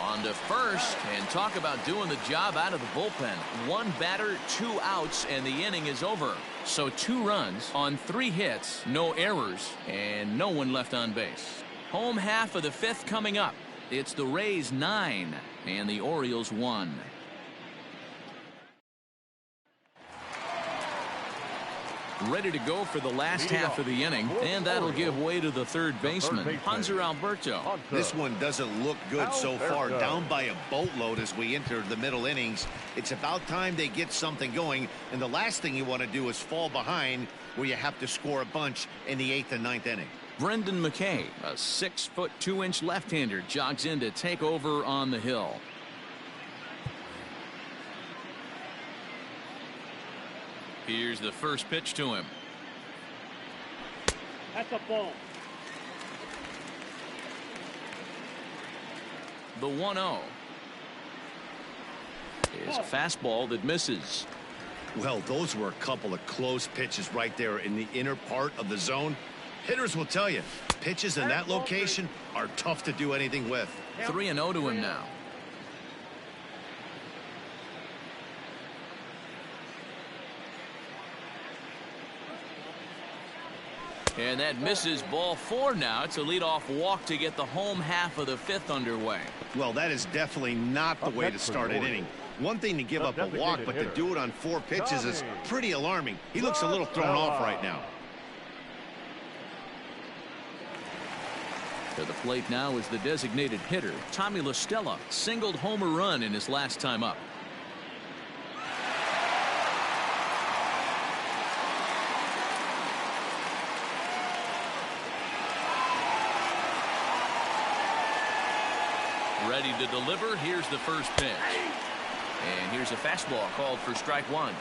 Speaker 1: On to first, and talk about doing the job out of the bullpen. One batter, 2 outs, and the inning is over. So 2 runs on 3 hits, no errors, and no one left on base. Home half of the 5th coming up. It's the Rays 9 and the Orioles 1. Ready to go for the last half of the inning, and that'll give way to the third baseman, Hanser Alberto.
Speaker 2: This one doesn't look good so far, down by a boatload as we enter the middle innings. It's about time they get something going, and the last thing you want to do is fall behind where you have to score a bunch in the 8th and 9th inning.
Speaker 1: Brendan McKay, a 6' 2" left-hander, jogs in to take over on the hill. Here's the first pitch to him.
Speaker 6: That's a ball.
Speaker 1: The 1-0 is a fastball that misses.
Speaker 2: Well, those were a couple of close pitches right there in the inner part of the zone. Hitters will tell you, pitches in that location are tough to do anything with.
Speaker 1: 3-0 to him now. And that misses. Ball 4 now. It's a leadoff walk to get the home half of the 5th underway.
Speaker 2: Well, that is definitely not the way to start an inning. One thing to give up a walk, but to do it on 4 pitches is pretty alarming. He looks a little thrown off right now.
Speaker 1: To the plate now is the designated hitter, Tommy La Stella, singled home run in his last time up. Ready to deliver. Here's the first pitch. And here's a fastball called for strike 1.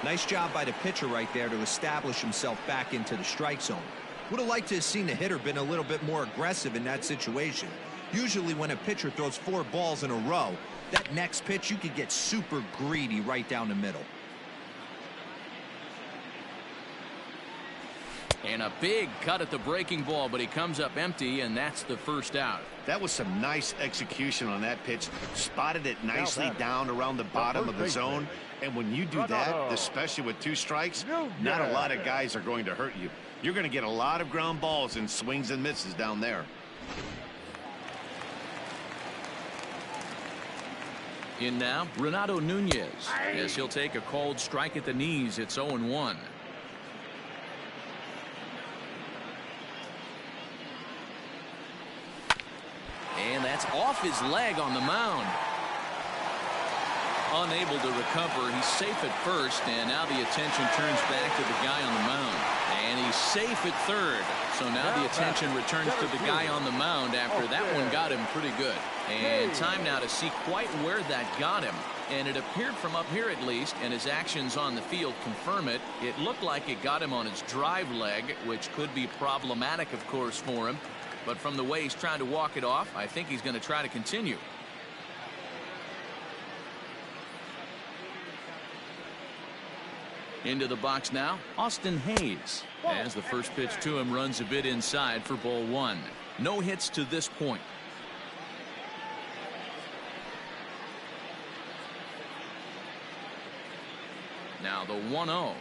Speaker 3: Nice job by the pitcher right there to establish himself back into the strike zone. Would have liked to have seen the hitter been a little bit more aggressive in that situation. Usually when a pitcher throws 4 balls in a row, that next pitch you could get super greedy right down the middle.
Speaker 1: And a big cut at the breaking ball, but he comes up empty, and that's the first out.
Speaker 2: That was some nice execution on that pitch. Spotted it nicely down around the bottom of the zone. And when you do that, especially with 2 strikes, not a lot of guys are going to hurt you. You're going to get a lot of ground balls and swings and misses down there.
Speaker 1: In now, Renato Nunez. Yes, he'll take a called strike at the knees. It's 0-1. And that's off his leg on the mound. Unable to recover. He's safe at first, and now the attention turns back to the guy on the mound. And he's safe at third. So now the attention returns to the guy on the mound after that one got him pretty good. And time now to see quite where that got him. And it appeared from up here at least, and his actions on the field confirm it. It looked like it got him on his drive leg, which could be problematic, of course, for him. But from the way he's trying to walk it off, I think he's going to try to continue. Into the box now, Austin Hayes. As the first pitch to him runs a bit inside for ball 1. No hits to this point. Now the 1-0.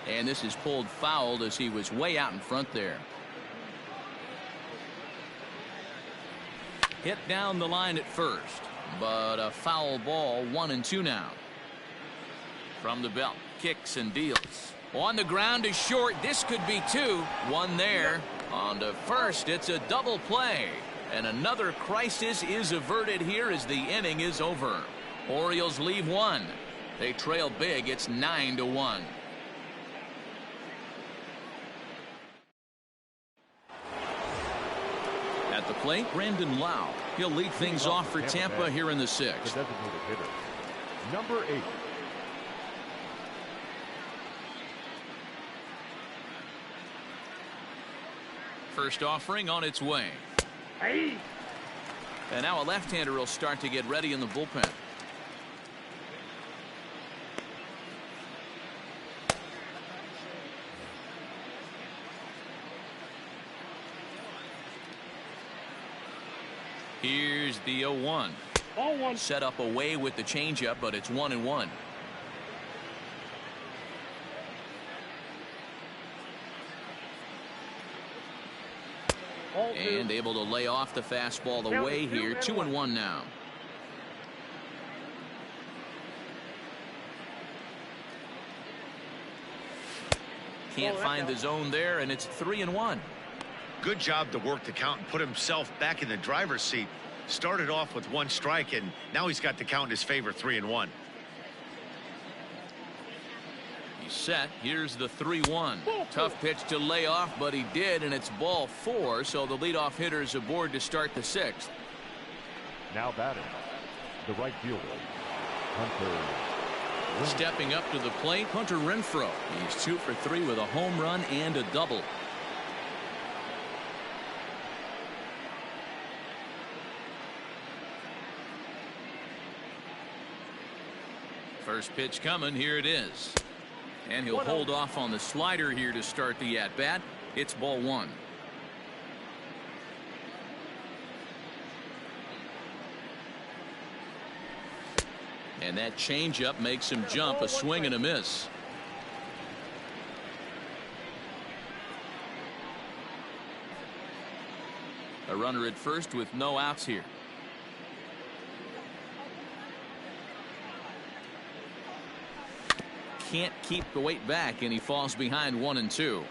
Speaker 1: And this is pulled fouled as he was way out in front there. Hit down the line at first, but a foul ball. 1-2 now. From the belt, kicks and deals. On the ground is short. This could be two. One there. On to first. It's a double play. And another crisis is averted here as the inning is over. Orioles leave one. They trail big. It's 9-1. At the plate, Brandon Lau. He'll lead things off for Tampa here in the sixth.
Speaker 4: The designated hitter, number 8.
Speaker 1: First offering on its way.
Speaker 6: Hey.
Speaker 1: And now a left-hander will start to get ready in the bullpen. Here's the 0-1.
Speaker 6: Ball one.
Speaker 1: Set up away with the changeup, but it's 1-1. And able to lay off the fastball away here. 2-1 now. Can't find the zone there, and it's 3-1.
Speaker 2: Good job to work the count and put himself back in the driver's seat. Started off with 1 strike, and now he's got the count in his favor, 3-1.
Speaker 1: He's set. Here's the 3-1. Tough pitch to lay off, but he did, and it's ball 4, so the leadoff hitter is aboard to start the 6th.
Speaker 4: Now batting, the right fielder, Hunter.
Speaker 1: Stepping up to the plate, Hunter Renfroe. He's 2 for 3 with a home run and a double. First pitch coming. Here it is. And he'll hold off on the slider here to start the at-bat. It's ball 1. And that changeup makes him jump. A swing and a miss. A runner at first with no outs here. Can't keep the weight back, and he falls behind 1-2.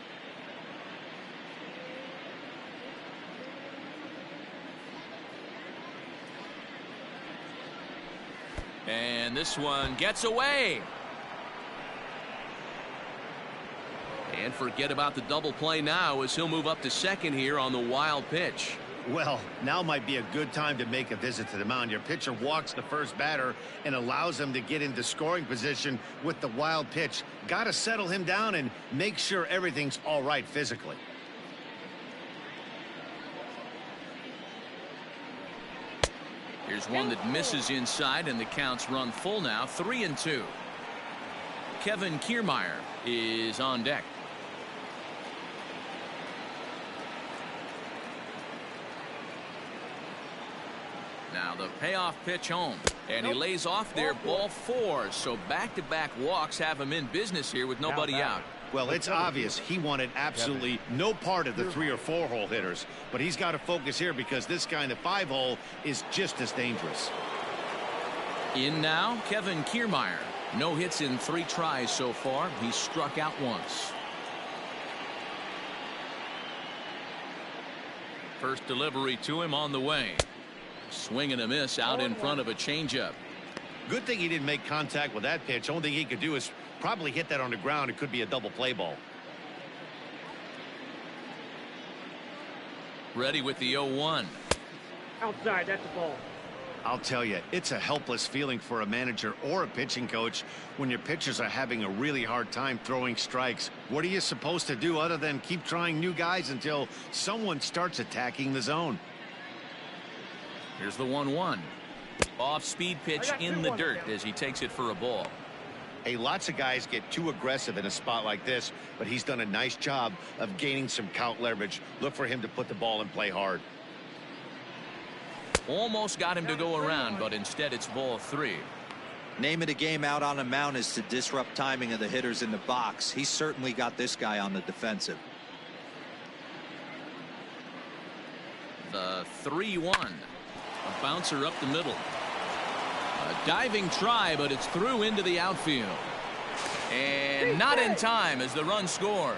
Speaker 1: And this one gets away. And forget about the double play now as he'll move up to second here on the wild pitch.
Speaker 2: Well, now might be a good time to make a visit to the mound. Your pitcher walks the first batter and allows him to get into scoring position with the wild pitch. Got to settle him down and make sure everything's all right physically.
Speaker 1: Here's one that misses inside, and the count's run full now. 3-2. Kevin Kiermaier is on deck. Now the payoff pitch home, and he lays off there. Ball 4. So back-to-back walks have him in business here with nobody out.
Speaker 2: Well, it's obvious he wanted absolutely no part of the 3 or 4 hole hitters, but he's got to focus here because this guy in the 5 hole is just as dangerous.
Speaker 1: In now, Kevin Kiermaier. No hits in 3 tries so far. He's struck out once. First delivery to him on the way. Swing and a miss out in front of a changeup.
Speaker 2: Good thing he didn't make contact with that pitch. Only thing he could do is probably hit that on the ground. It could be a double play ball.
Speaker 1: Ready with the 0-1.
Speaker 6: Outside, that's a ball.
Speaker 2: I'll tell you, it's a helpless feeling for a manager or a pitching coach when your pitchers are having a really hard time throwing strikes. What are you supposed to do other than keep trying new guys until someone starts attacking the zone?
Speaker 1: Here's the 1-1. Off-speed pitch in the dirt as he takes it for a ball.
Speaker 2: Hey, lots of guys get too aggressive in a spot like this, but he's done a nice job of gaining some count leverage. Look for him to put the ball in play hard.
Speaker 1: Almost got him to go around, but instead it's ball 3.
Speaker 3: Name of the game out on the mound is to disrupt timing of the hitters in the box. He's certainly got this guy on the defensive.
Speaker 1: The 3-1. A bouncer up the middle. A diving try, but it's through into the outfield. And not in time as the run scores.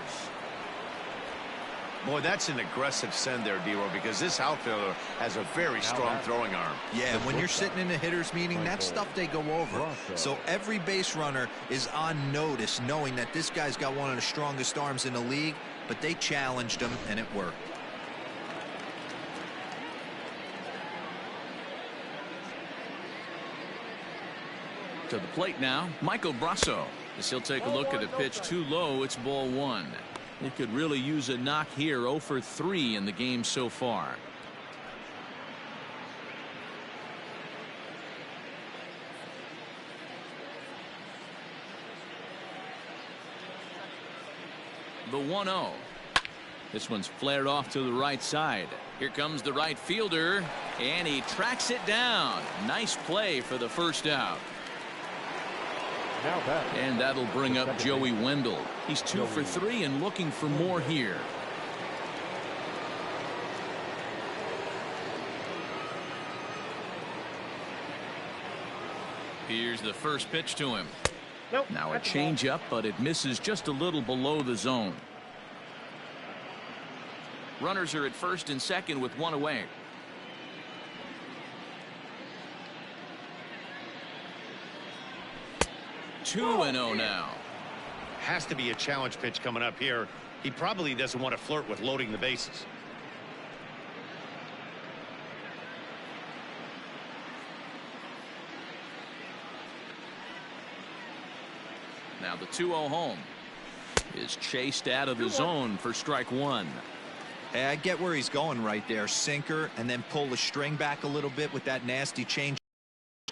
Speaker 2: Boy, that's an aggressive send there, D-Roy, because this outfielder has a very strong throwing arm.
Speaker 3: Yeah, when you're sitting in a hitter's meeting, that's stuff they go over. So every base runner is on notice, knowing that this guy's got one of the strongest arms in the league, but they challenged him, and it worked.
Speaker 1: To the plate now, Michael Brasso. As he'll take a look at a pitch too low, it's ball one. He could really use a knock here. 0 for 3 in the game so far. The 1-0. This one's flared off to the right side. Here comes the right fielder, and he tracks it down. Nice play for the first out. And that'll bring up Joey Wendell. He's 2 for 3 and looking for more here. Here's the first pitch to him.
Speaker 6: Nope,
Speaker 1: now a changeup, but it misses just a little below the zone. Runners are at first and second with one away. Two and 0 now.
Speaker 2: Has to be a challenge pitch coming up here. He probably doesn't want to flirt with loading the bases.
Speaker 1: Now the 2-0 home is chased out of the zone for strike one.
Speaker 3: Hey, I get where he's going right there. Sinker, and then pull the string back a little bit with that nasty change.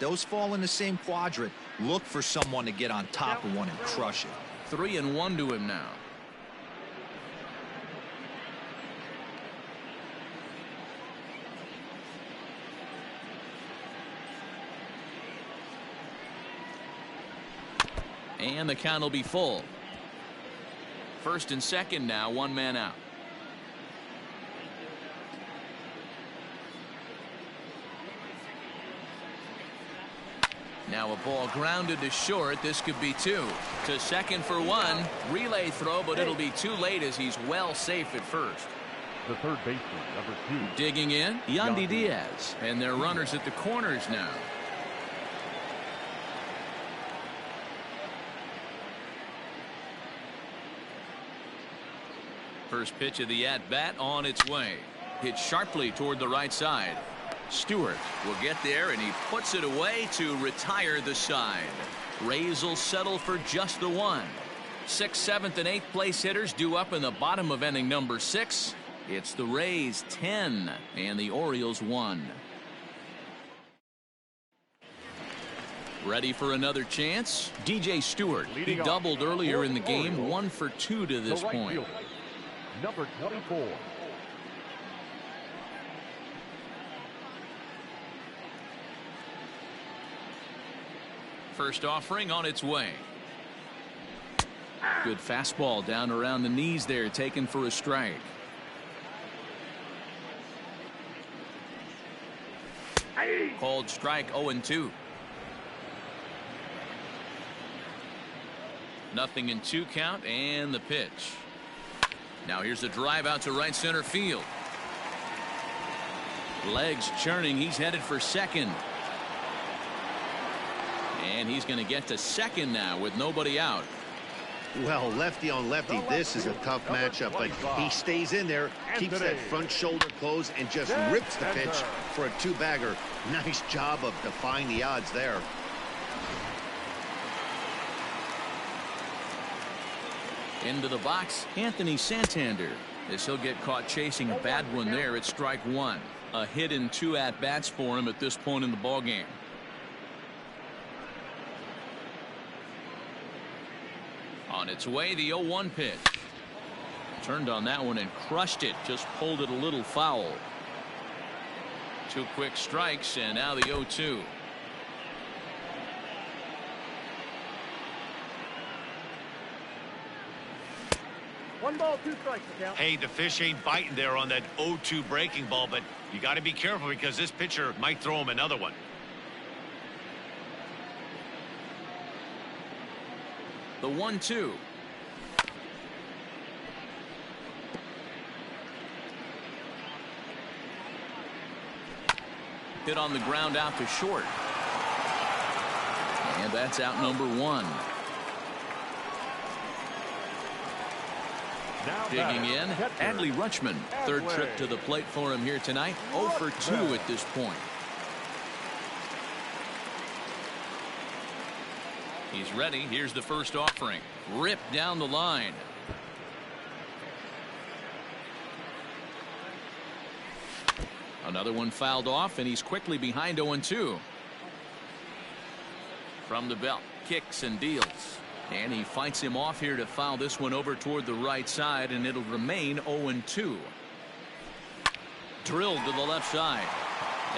Speaker 3: Those fall in the same quadrant. Look for someone to get on top of one and crush it.
Speaker 1: 3-1 to him now. And the count will be full. First and second now, one man out. Now a ball grounded to short. This could be two. To second for one. Relay throw, but it'll be too late as he's well safe at first.
Speaker 4: The third baseman, number 2.
Speaker 1: Digging in, Yandy Diaz. And their runners at the corners now. First pitch of the at-bat on its way. Hit sharply toward the right side. Stewart will get there, and he puts it away to retire the side. Rays will settle for just the one. 6th, 7th, and 8th place hitters due up in the bottom of inning number 6. It's the Rays 10 and the Orioles 1. Ready for another chance? DJ Stewart. He doubled earlier in the game. 1 for 2 to this point.
Speaker 4: Number 24.
Speaker 1: First offering on its way. Good fastball down around the knees there, taken for a strike. Called strike 0-2. Nothing in 2 count, and the pitch. Now here's a drive out to right center field. Legs churning. He's headed for second. And he's going to get to second now with nobody out.
Speaker 2: Well, lefty on lefty, this is a tough matchup, but he stays in there, keeps that front shoulder closed, and just rips the pitch for a 2-bagger. Nice job of defying the odds there.
Speaker 1: Into the box, Anthony Santander, as he'll get caught chasing a bad one there at strike 1. A hit in 2 at-bats for him at this point in the ballgame. On its way, the 0-1 pitch. Turned on that one and crushed it. Just pulled it a little foul. 2 quick strikes, and now the 0-2.
Speaker 6: One ball, 2 strikes. Count.
Speaker 2: Hey, the fish ain't biting there on that 0-2 breaking ball, but you got to be careful because this pitcher might throw him another one.
Speaker 1: The 1-2. Hit on the ground out to short. And that's out number 1. Digging in, Adley Rutschman. Third trip to the plate for him here tonight. 0 for 2 at this point. He's ready. Here's the first offering. Ripped down the line. Another one fouled off, and he's quickly behind 0-2. From the belt, kicks and deals. And he fights him off here to foul this one over toward the right side, and it'll remain 0-2. Drilled to the left side.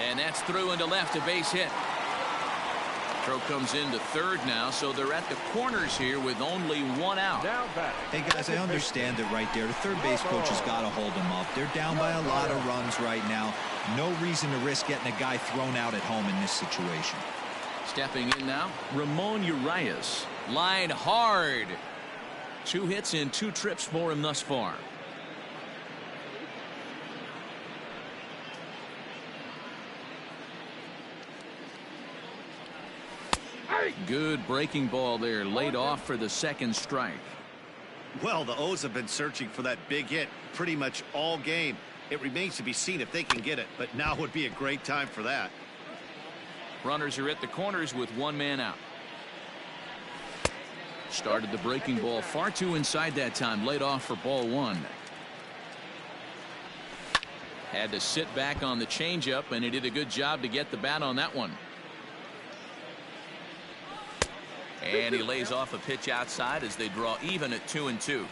Speaker 1: And that's through into left, a base hit. Throw comes into third now, so they're at the corners here with only 1 out.
Speaker 3: Hey guys, I understand it right there. The third base coach has got to hold them up. They're down by a lot of runs right now. No reason to risk getting a guy thrown out at home in this situation.
Speaker 1: Stepping in now, Ramon Urias. Line hard. 2 hits in 2 trips for him thus far. Good breaking ball there, laid off for the second strike.
Speaker 2: Well, the O's have been searching for that big hit pretty much all game. It remains to be seen if they can get it, but now would be a great time for that.
Speaker 1: Runners are at the corners with 1 man out. Started the breaking ball far too inside that time, laid off for ball 1. Had to sit back on the changeup, and he did a good job to get the bat on that one. And he lays off a pitch outside as they draw even at 2-2.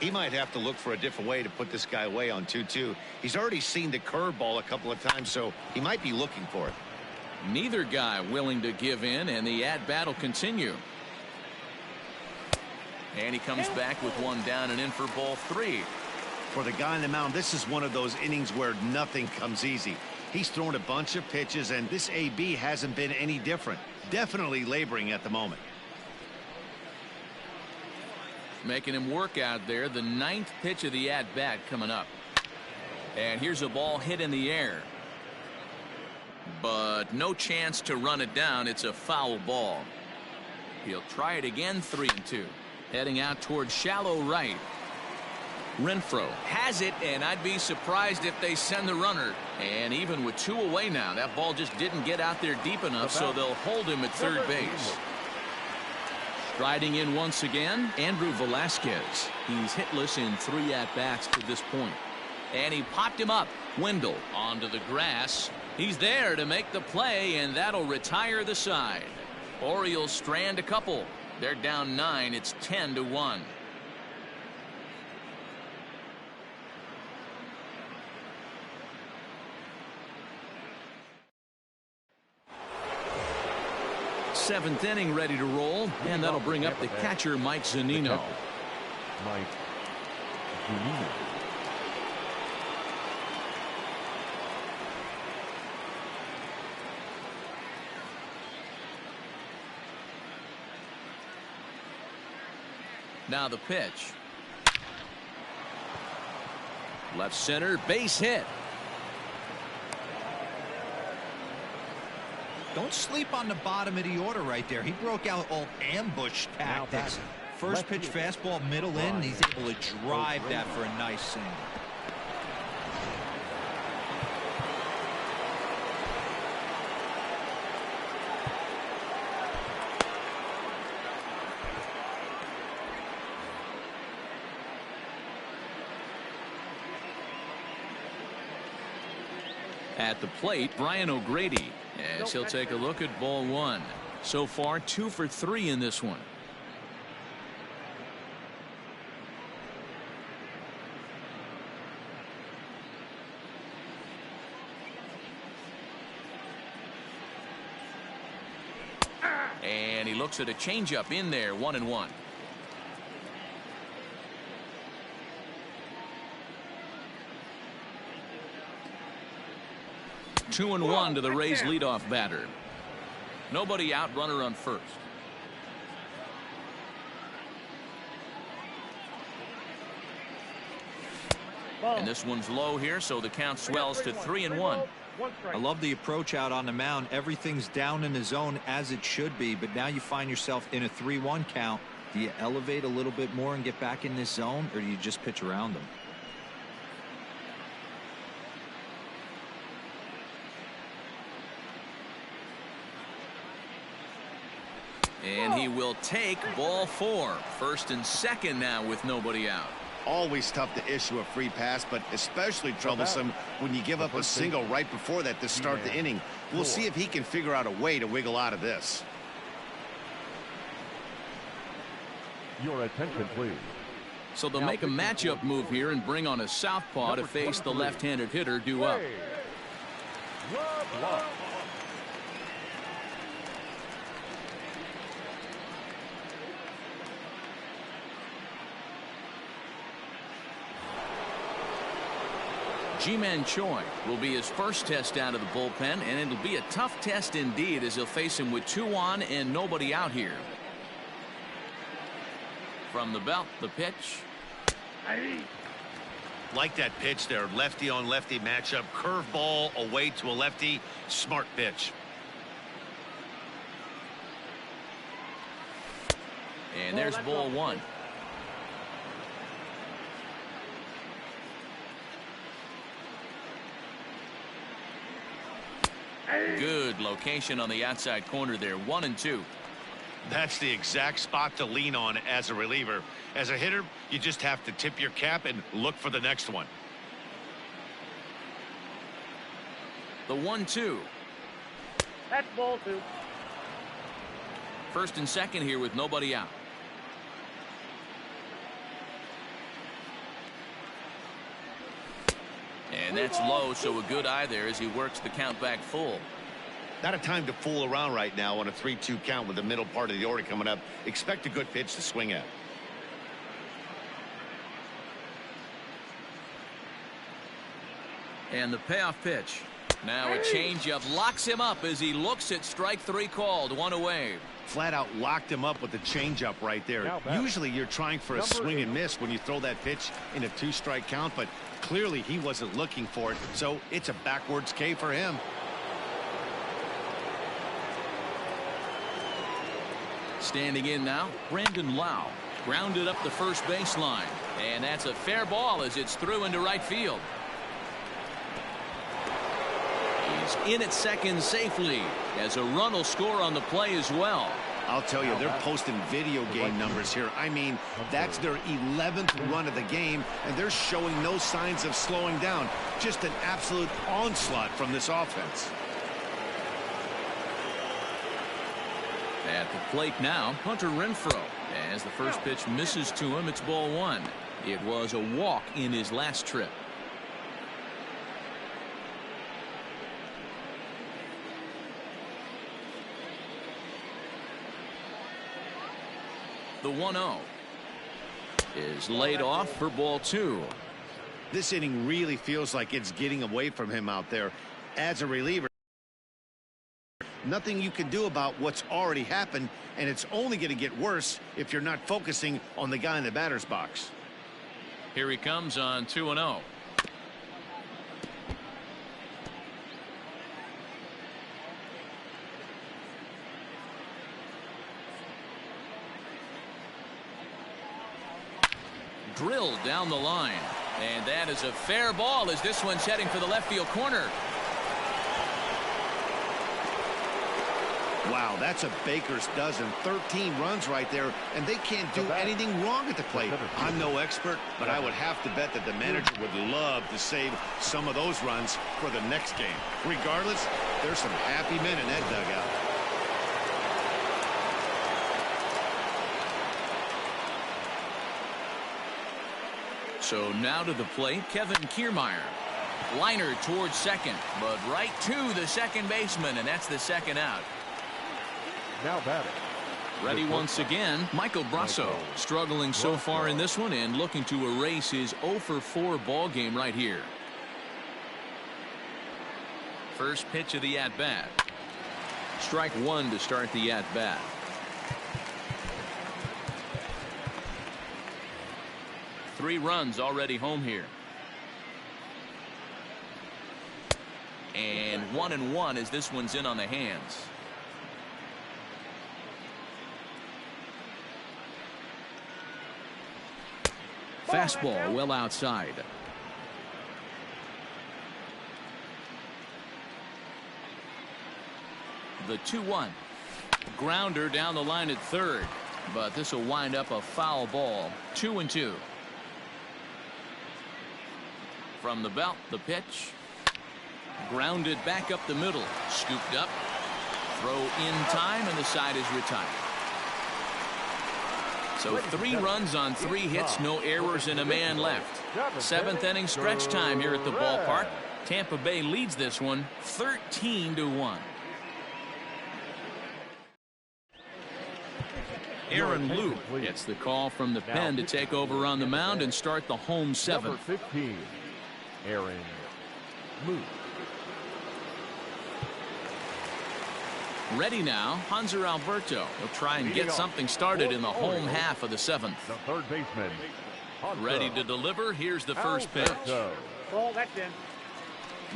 Speaker 2: He might have to look for a different way to put this guy away on 2-2. He's already seen the curveball a couple of times, so he might be looking for it.
Speaker 1: Neither guy willing to give in, and the at-bat will continue. And he comes back with 1 down and in for ball 3.
Speaker 2: For the guy on the mound, this is one of those innings where nothing comes easy. He's thrown a bunch of pitches, and this AB hasn't been any different. Definitely laboring at the moment.
Speaker 1: Making him work out there. The 9th pitch of the at-bat coming up. And here's a ball hit in the air. But no chance to run it down. It's a foul ball. He'll try it again. 3-2. Heading out towards shallow right. Renfroe has it, and I'd be surprised if they send the runner. And even with 2 away now, that ball just didn't get out there deep enough, so they'll hold him at third base. Striding in once again, Andrew Velasquez. He's hitless in 3 at-bats to this point. And he popped him up. Wendell onto the grass. He's there to make the play, and that'll retire the side. Orioles strand a couple. They're down 9. It's 10-1. Seventh inning ready to roll, and that'll bring up the catcher Mike Zunino. Now the pitch. Left center, base hit.
Speaker 3: Don't sleep on the bottom of the order right there. He broke out all ambush tactics. First pitch fastball, middle in. He's able to drive that for a nice single.
Speaker 1: At the plate, Brian O'Grady, as he'll take a look at ball 1. So far 2 for 3 in this one. And he looks at a changeup in there, 1-1. 2-1 to the Rays leadoff batter. Nobody out, runner on first. And this one's low here, so the count swells to 3-1.
Speaker 3: I love the approach out on the mound. Everything's down in the zone as it should be, but now you find yourself in a 3-1 count. Do you elevate a little bit more and get back in this zone, or do you just pitch around them?
Speaker 1: And he will take ball 4. First and second now with nobody out.
Speaker 2: Always tough to issue a free pass, but especially troublesome when you give up a single right before that to start the inning. We'll see if he can figure out a way to wiggle out of this.
Speaker 4: Your attention, please.
Speaker 1: So they'll make a matchup move here and bring on a southpaw to face the left-handed hitter due up. Ji-Man Choi will be his first test out of the bullpen, and it'll be a tough test indeed as he'll face him with 2 on and nobody out here. From the belt, the pitch.
Speaker 2: Like that pitch there, lefty on lefty matchup, curveball away to a lefty, smart pitch.
Speaker 1: And there's ball 1. Good location on the outside corner there. 1-2.
Speaker 2: That's the exact spot to lean on as a reliever. As a hitter, you just have to tip your cap and look for the next one.
Speaker 1: The 1-2.
Speaker 6: That's ball 2.
Speaker 1: First and second here with nobody out. And that's low, so a good eye there as he works the count back full.
Speaker 2: Not a time to fool around right now on a 3-2 count with the middle part of the order coming up. Expect a good pitch to swing at.
Speaker 1: And the payoff pitch. Now a changeup locks him up as he looks at strike 3 called. 1 away.
Speaker 2: Flat out locked him up with the changeup right there. Usually you're trying for a swing and miss when you throw that pitch in a 2-strike count, but clearly he wasn't looking for it, so it's a backwards K for him.
Speaker 1: Standing in now, Brandon Lau. Grounded up the first baseline. And that's a fair ball as it's through into right field. He's in at second safely as a run will score on the play as well.
Speaker 2: I'll tell you, they're posting video game numbers here. I mean, that's their 11th run of the game, and they're showing no signs of slowing down. Just an absolute onslaught from this offense.
Speaker 1: At the plate now, Hunter Renfroe. As the first pitch misses to him, it's ball 1. It was a walk in his last trip. The 1-0 is laid off for ball 2.
Speaker 2: This inning really feels like it's getting away from him out there. As a reliever, nothing you can do about what's already happened, and it's only going to get worse if you're not focusing on the guy in the batter's box.
Speaker 1: Here he comes on 2-0. Drilled down the line, and that is a fair ball as this one's heading for the left field corner.
Speaker 2: Wow, that's a baker's dozen. 13 runs right there, and they can't do anything wrong at the plate. I'm no expert, but I would have to bet that the manager would love to save some of those runs for the next game. Regardless, there's some happy men in that dugout.
Speaker 1: So now to the plate, Kevin Kiermaier. Liner towards second, but right to the second baseman, and that's the second out.
Speaker 4: Now batting.
Speaker 1: Ready once again, Michael Brasso. Struggling so far in this one and looking to erase his 0-for-4 ball game right here. First pitch of the at-bat. Strike 1 to start the at-bat. Three runs already home here. And 1-1 as this one's in on the hands. Fastball well outside. The 2-1. Grounder down the line at third, but this will wind up a foul ball. 2-2. From the belt, the pitch. Grounded back up the middle. Scooped up. Throw in time, and the side is retired. So 3 runs on 3 hits, no errors, and a man left. 7th inning stretch time here at the ballpark. Tampa Bay leads this one 13-1. Aaron Luke gets the call from the pen to take over on the mound and start the home 7th.
Speaker 4: Number 15, Aaron Luke.
Speaker 1: Ready now, Hanser Alberto. He'll try and get something started in the home half of the 7th.
Speaker 4: The third baseman.
Speaker 1: Ready to deliver. Here's the first pitch.
Speaker 6: Ball, that's in.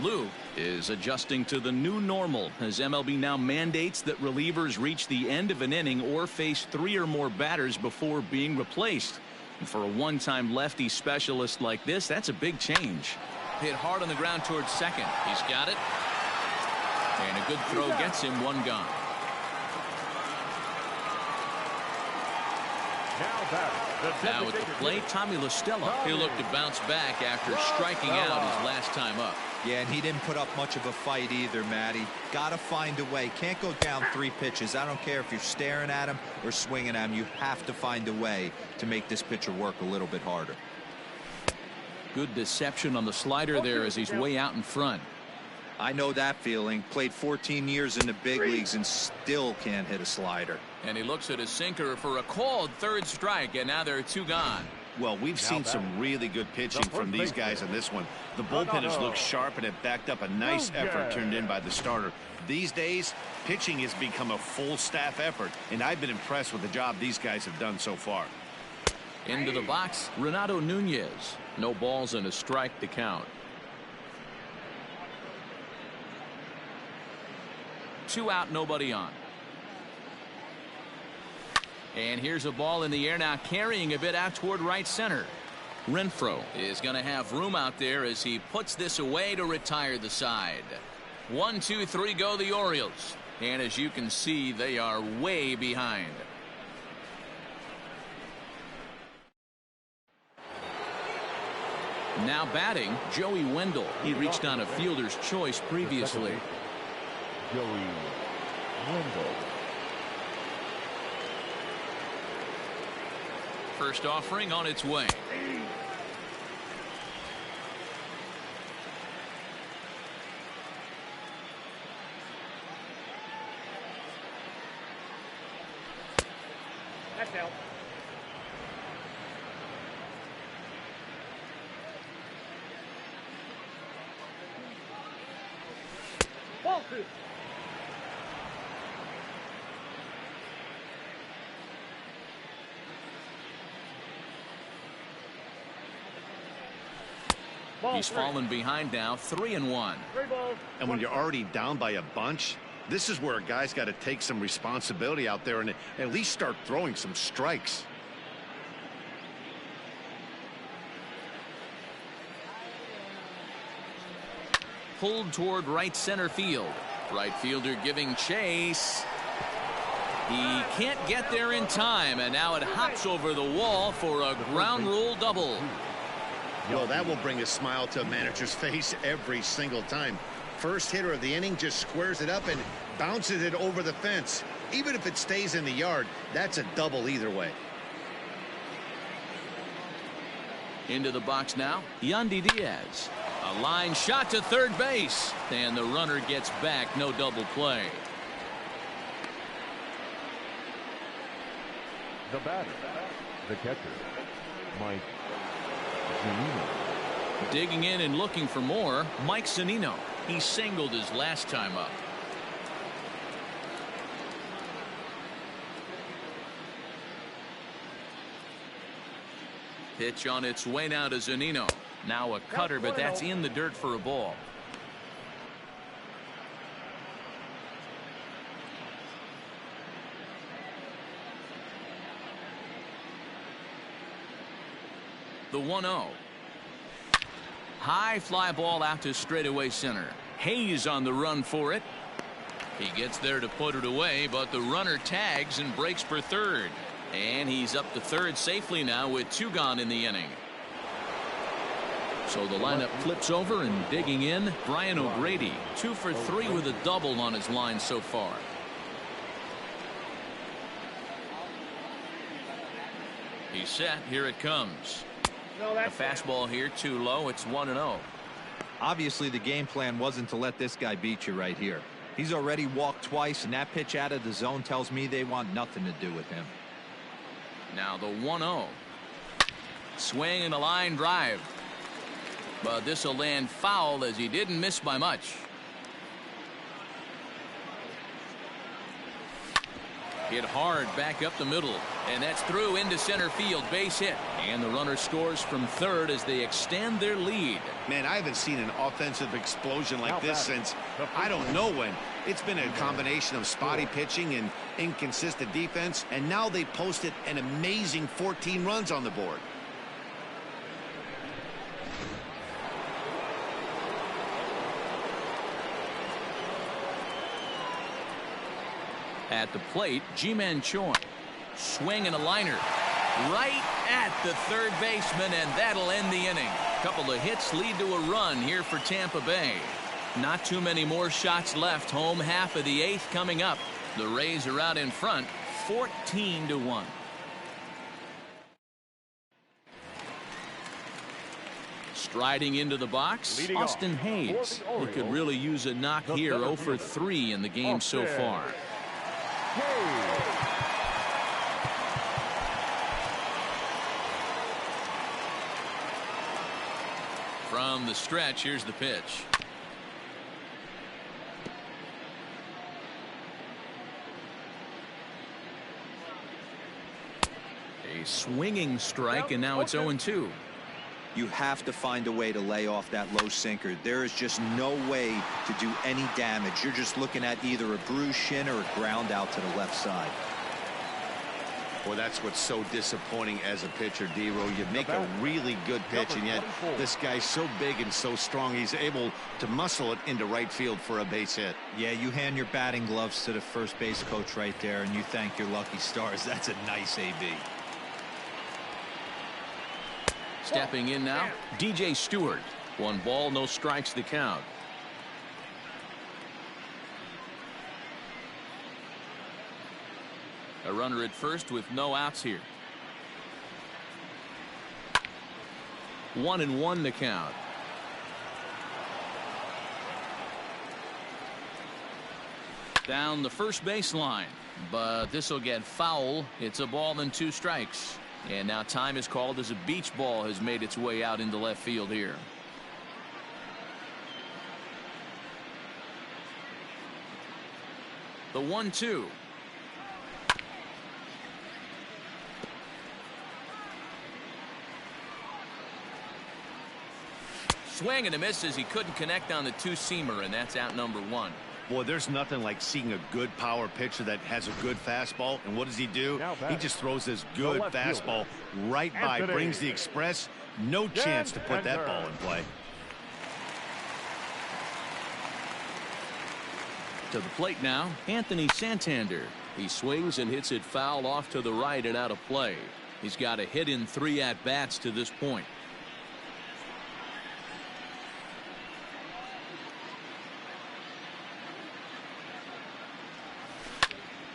Speaker 1: Luke is adjusting to the new normal as MLB now mandates that relievers reach the end of an inning or face 3 or more batters before being replaced. And for a one-time lefty specialist like this, that's a big change. Hit hard on the ground towards second. He's got it. And a good throw gets him 1 gone. Now at the plate, Tommy La Stella. He'll look to bounce back after striking out his last time up.
Speaker 3: Yeah, and he didn't put up much of a fight either, Matty. Got to find a way. Can't go down 3 pitches. I don't care if you're staring at him or swinging at him. You have to find a way to make this pitcher work a little bit harder.
Speaker 1: Good deception on the slider there as he's way out in front.
Speaker 3: I know that feeling. Played 14 years in the big leagues and still can't hit a slider.
Speaker 1: And he looks at his sinker for a called 3rd strike, and now there are 2 gone.
Speaker 2: Well, we've seen some really good pitching from these guys in this one. The bullpen has looked sharp, and it backed up a nice effort turned in by the starter. These days, pitching has become a full staff effort, and I've been impressed with the job these guys have done so far.
Speaker 1: Into the box, Renato Nunez. No balls and a strike to count. 2 out, nobody on. And here's a ball in the air now, carrying a bit out toward right center. Renfroe is going to have room out there as he puts this away to retire the side. 1, 2, 3 go the Orioles. And as you can see, they are way behind. Now batting, Joey Wendell. He reached on a fielder's choice previously.
Speaker 4: Joey Wendell.
Speaker 1: First offering on its way.
Speaker 6: That's out. Ball 2.
Speaker 1: He's fallen behind now, 3-1.
Speaker 6: 3 balls.
Speaker 2: And when you're already down by a bunch, this is where a guy's got to take some responsibility out there and at least start throwing some strikes.
Speaker 1: Pulled toward right center field. Right fielder giving chase. He can't get there in time, and now it hops over the wall for a ground rule double.
Speaker 2: Well, that will bring a smile to a manager's face every single time. First hitter of the inning just squares it up and bounces it over the fence. Even if it stays in the yard, that's a double either way.
Speaker 1: Into the box now, Yandy Diaz. A line shot to third base, and the runner gets back. No double play.
Speaker 4: The batter, the catcher, Mike Zunino.
Speaker 1: Digging in and looking for more, Mike Zunino. He singled his last time up. Pitch on its way now to Zunino. Now a cutter, but that's in the dirt for a ball. The 1-0. High fly ball out to straightaway center. Hayes on the run for it. He gets there to put it away, but the runner tags and breaks for third. And he's up to third safely now with 2 gone in the inning. So the lineup flips over, and digging in, Brian O'Grady, 2 for 3 with a double on his line so far. He's set. Here it comes. A fastball here, too low. It's 1-0.
Speaker 3: Obviously, the game plan wasn't to let this guy beat you right here. He's already walked twice, and that pitch out of the zone tells me they want nothing to do with him.
Speaker 1: Now the 1-0. Swing and a line drive. But this will land foul as he didn't miss by much. Hit hard back up the middle, and that's through into center field. Base hit, and the runner scores from third as they extend their lead.
Speaker 2: Man, I haven't seen an offensive explosion like this since I don't know when. It's been a combination of spotty pitching and inconsistent defense, and now they posted an amazing 14 runs on the board.
Speaker 1: At the plate, G-Man Choi. Swing and a liner. Right at the third baseman, and that'll end the inning. Couple of hits lead to a run here for Tampa Bay. Not too many more shots left. Home half of the 8th coming up. The Rays are out in front, 14-1. Striding into the box, Austin Hayes. He could really use a knock here. 0 for 3 in the game so far. From the stretch, here's the pitch. A swinging strike, and now it's 0-2.
Speaker 3: You have to find a way to lay off that low sinker. There is just no way to do any damage. You're just looking at either a bruised shin or a ground out to the left side.
Speaker 2: Well, that's what's so disappointing as a pitcher, D-Row. You make a really good pitch, and yet this guy's so big and so strong, he's able to muscle it into right field for a base hit.
Speaker 3: Yeah, you hand your batting gloves to the first base coach right there, and you thank your lucky stars. That's a nice AB.
Speaker 1: Stepping in now, DJ Stewart. 1 ball, no strikes the count. A runner at first with no outs here. 1-1 the count. Down the first baseline, but this will get foul. It's a ball and 2 strikes. And now time is called as a beach ball has made its way out into left field here. The 1-2. Swing and a miss as he couldn't connect on the 2-seamer, and that's out number 1.
Speaker 2: Boy, there's nothing like seeing a good power pitcher that has a good fastball. And what does he do? He just throws this good fastball right by, brings the express. No chance to put that ball in play.
Speaker 1: To the plate now, Anthony Santander. He swings and hits it foul off to the right and out of play. He's got a hit in 3 at-bats to this point.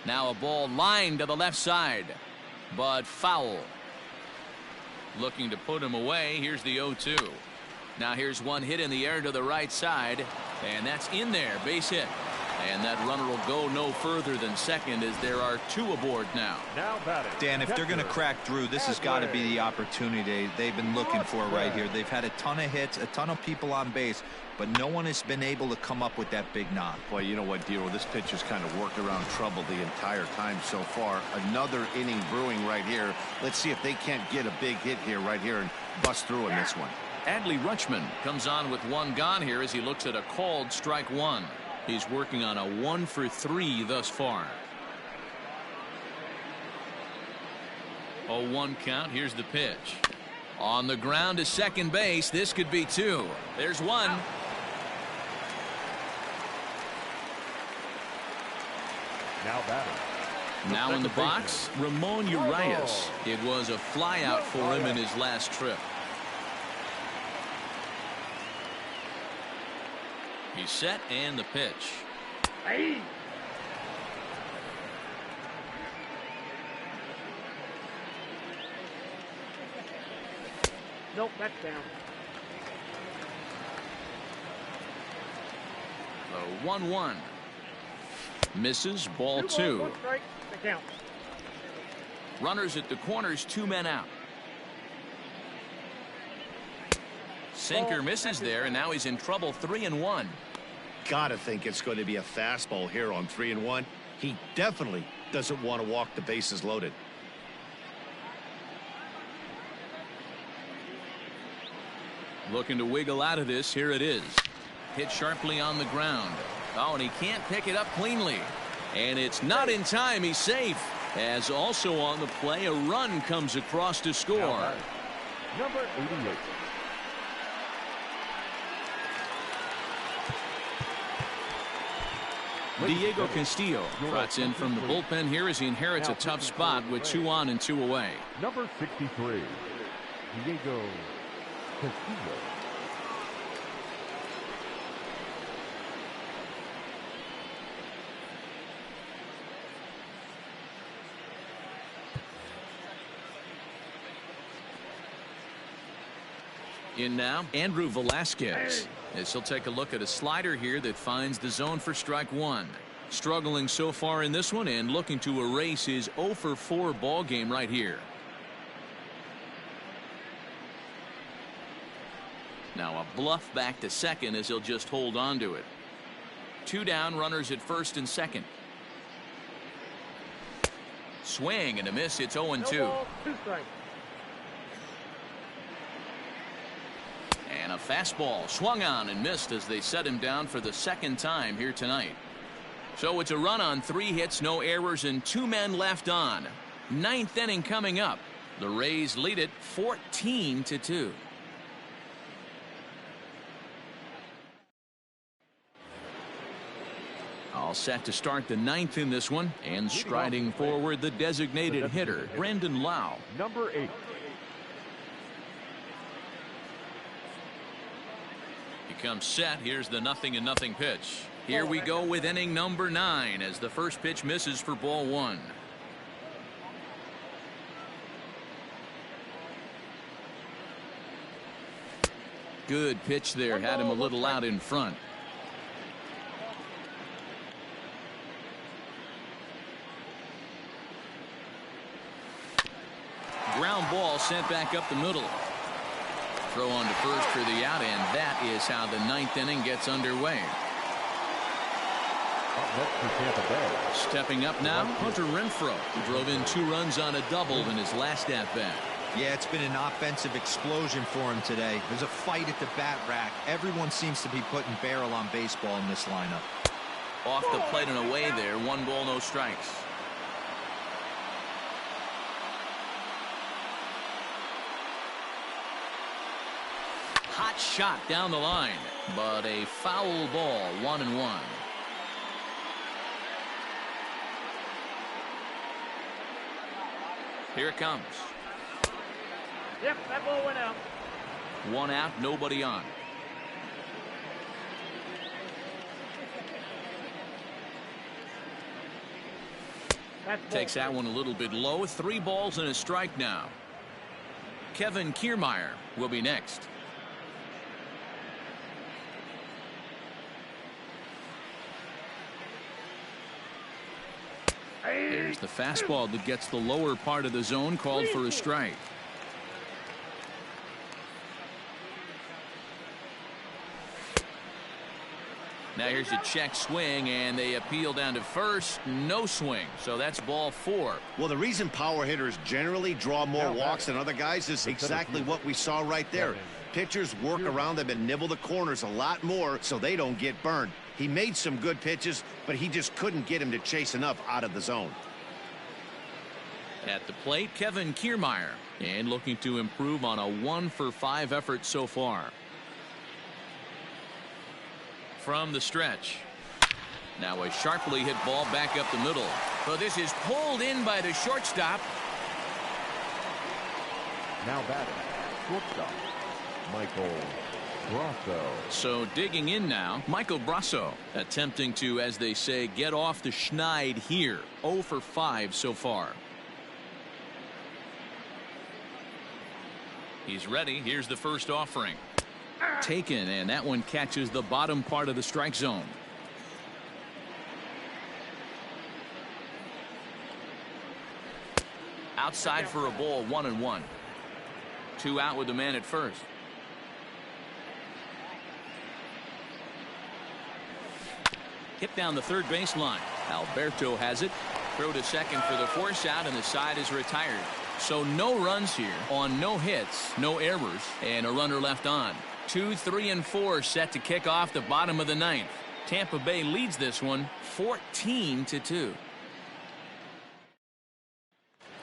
Speaker 1: Now a ball lined to the left side, but foul. Looking to put him away. Here's the 0-2. Now here's one hit in the air to the right side, and that's in there. Base hit. And that runner will go no further than second as there are 2 aboard now.
Speaker 3: Dan, if they're going to crack through, this has got to be the opportunity they've been looking for right here. They've had a ton of hits, a ton of people on base, but no one has been able to come up with that big knock.
Speaker 2: Boy, you know what, Dero, this pitcher's kind of worked around trouble the entire time so far. Another inning brewing right here. Let's see if they can't get a big hit here right here and bust through in this one.
Speaker 1: Adley Rutschman comes on with 1 gone here as he looks at a called strike 1. He's working on a 1 for 3 thus far. 0-1 count. Here's the pitch. On the ground to second base. This could be two. There's one.
Speaker 4: Now batting.
Speaker 1: Now in the box, Ramon Urias. It was a flyout for him in his last trip. He's set and the pitch.
Speaker 6: Hey. Nope, that's down.
Speaker 1: The 1-1. Misses, ball two.
Speaker 6: One strike, the count.
Speaker 1: Runners at the corners, 2 men out. Sinker misses there, and now he's in trouble. 3-1.
Speaker 2: Gotta think it's going to be a fastball here on 3-1. He definitely doesn't want to walk the bases loaded.
Speaker 1: Looking to wiggle out of this. Here it is. Hit sharply on the ground. Oh, and he can't pick it up cleanly. And it's not in time. He's safe. As also on the play, a run comes across to score.
Speaker 4: Number 88.
Speaker 1: Diego Castillo trots in from the bullpen here as he inherits a tough spot with 2 on and 2 away.
Speaker 4: Number 63. Diego Castillo.
Speaker 1: In now, Andrew Velasquez. As he'll take a look at a slider here that finds the zone for strike one. Struggling so far in this one and looking to erase his 0 for 4 ball game right here. Now a bluff back to second as he'll just hold on to it. 2 down, runners at first and second. Swing and a miss. It's 0-2.
Speaker 6: No ball, 2 strikes.
Speaker 1: And a fastball swung on and missed as they set him down for the 2nd time here tonight. So it's a run on 3 hits, no errors, and 2 men left on. 9th inning coming up. The Rays lead it 14-2. All set to start the 9th in this one, and striding forward the designated hitter, Brandon Lau.
Speaker 4: Number 8.
Speaker 1: He comes set. Here's the 0-0 pitch. Here we go with inning number 9 as the first pitch misses for ball 1. Good pitch there. Had him a little out in front. Ground ball sent back up the middle. Throw on to first for the out, and that is how the 9th inning gets underway. Stepping up now, Hunter Renfroe drove in 2 runs on a double in his last at-bat.
Speaker 3: Yeah, it's been an offensive explosion for him today. There's a fight at the bat rack. Everyone seems to be putting barrel on baseball in this lineup.
Speaker 1: Off the plate and away there. 1 ball, no strikes. Hot shot down the line, but a foul ball. 1-1. Here it comes.
Speaker 6: Yep, that ball went out.
Speaker 1: 1 out, nobody on. Takes that one a little bit low. 3 balls and a strike now. Kevin Kiermaier will be next. There's the fastball that gets the lower part of the zone, called for a strike. Now here's a check swing, and they appeal down to first. No swing, so that's ball 4.
Speaker 2: Well, the reason power hitters generally draw more walks than other guys is exactly what we saw right there. Pitchers work around them and nibble the corners a lot more so they don't get burned. He made some good pitches, but he just couldn't get him to chase enough out of the zone.
Speaker 1: At the plate, Kevin Kiermaier, and looking to improve on a 1-for-5 effort so far. From the stretch. Now a sharply hit ball back up the middle. But this is pulled in by the shortstop.
Speaker 4: Now batting, shortstop, Michael Brasso.
Speaker 1: So digging in now, Michael Brasso, attempting to, as they say, get off the schneid here. 0 for 5 so far. He's ready. Here's the first offering. Taken, and that one catches the bottom part of the strike zone. Outside for a ball, 1-1. 2 out with the man at first. Hit down the third baseline. Alberto has it. Throw to second for the force out, and the side is retired. So no runs here on no hits, no errors, and a runner left on. 2, 3, and 4 set to kick off the bottom of the ninth. Tampa Bay leads this one 14-2.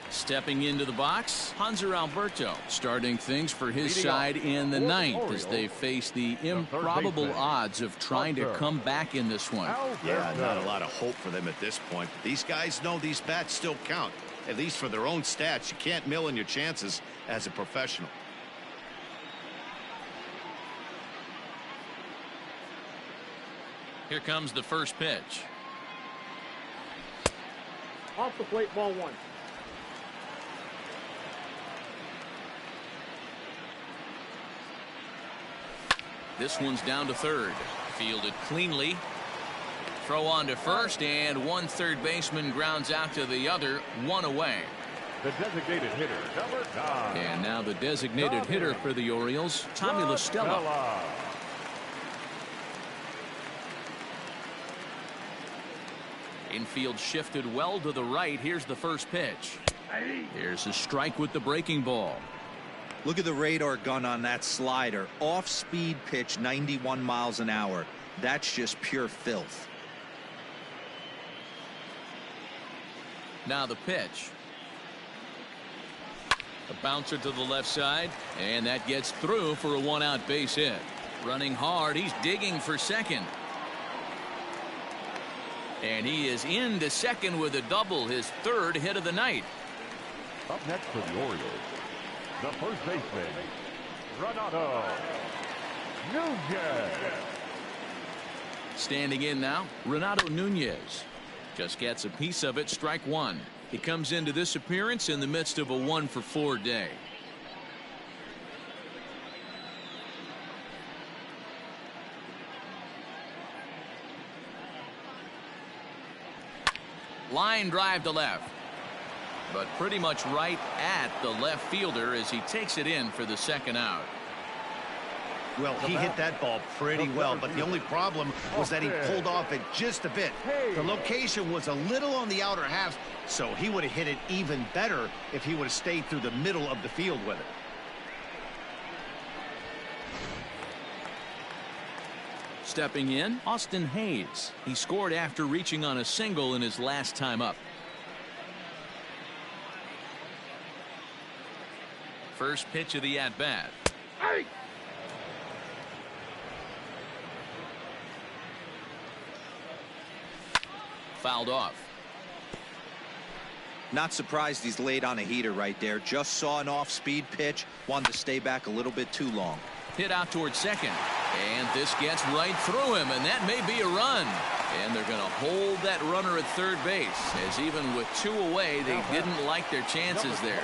Speaker 1: Stepping into the box, Hanser Alberto starting things for his side in the ninth as they face the improbable odds of trying to come back in this one.
Speaker 2: Yeah, not a lot of hope for them at this point. These guys know these bats still count, at least for their own stats. You can't mill in your chances as a professional.
Speaker 1: Here comes the first pitch.
Speaker 6: Off the plate, ball 1.
Speaker 1: This one's down to third. Fielded cleanly. Throw on to first, and one third baseman grounds out to the other. 1 away.
Speaker 4: The designated hitter, number 9.
Speaker 1: And now the designated hitter for the Orioles, Tommy La Stella. Infield shifted well to the right. Here's the first pitch. Here's a strike with the breaking ball.
Speaker 3: Look at the radar gun on that slider. Off-speed pitch, 91 miles an hour. That's just pure filth.
Speaker 1: Now the pitch. A bouncer to the left side, and that gets through for a 1-out base hit. Running hard, he's digging for second. And he is into second with a double, his third hit of the night.
Speaker 4: Up next for the Orioles, the first baseman, Renato Nunez.
Speaker 1: Standing in now, Renato Nunez. Just gets a piece of it, strike 1. He comes into this appearance in the midst of a 1-for-4 day. Line drive to left. But pretty much right at the left fielder as he takes it in for the second out.
Speaker 2: Well, he hit that ball pretty well, but the only problem was that he pulled off it just a bit. The location was a little on the outer half, so he would have hit it even better if he would have stayed through the middle of the field with it.
Speaker 1: Stepping in, Austin Hayes. He scored after reaching on a single in his last time up. First pitch of the at-bat. Fouled off.
Speaker 3: Not surprised he's laid on a heater right there. Just saw an off-speed pitch. Wanted to stay back a little bit too long.
Speaker 1: Hit out towards second. And this gets right through him, and that may be a run. And they're going to hold that runner at third base, as even with 2 away, they didn't like their chances there.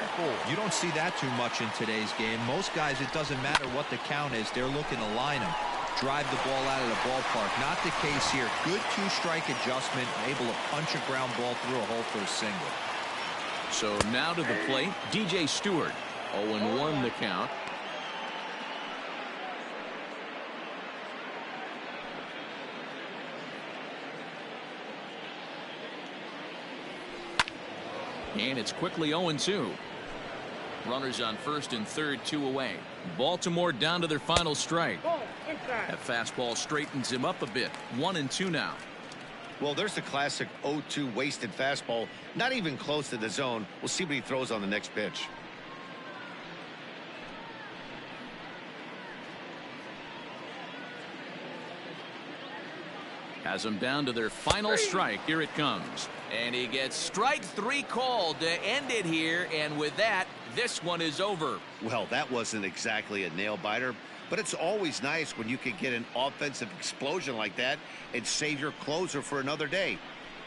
Speaker 3: You don't see that too much in today's game. Most guys, it doesn't matter what the count is. They're looking to line them, drive the ball out of the ballpark. Not the case here. Good 2-strike adjustment, able to punch a ground ball through a hole for a single.
Speaker 1: So now to the plate, DJ Stewart. 0-1 the count. And it's quickly 0-2. Runners on first and third, 2 away. Baltimore down to their final strike. That fastball straightens him up a bit. 1-2 now.
Speaker 2: Well, there's the classic 0-2 wasted fastball, not even close to the zone. We'll see what he throws on the next pitch.
Speaker 1: Has them down to their final strike. Here it comes. And he gets strike 3 called to end it here. And with that, this one is over.
Speaker 2: Well, that wasn't exactly a nail-biter, but it's always nice when you can get an offensive explosion like that and save your closer for another day.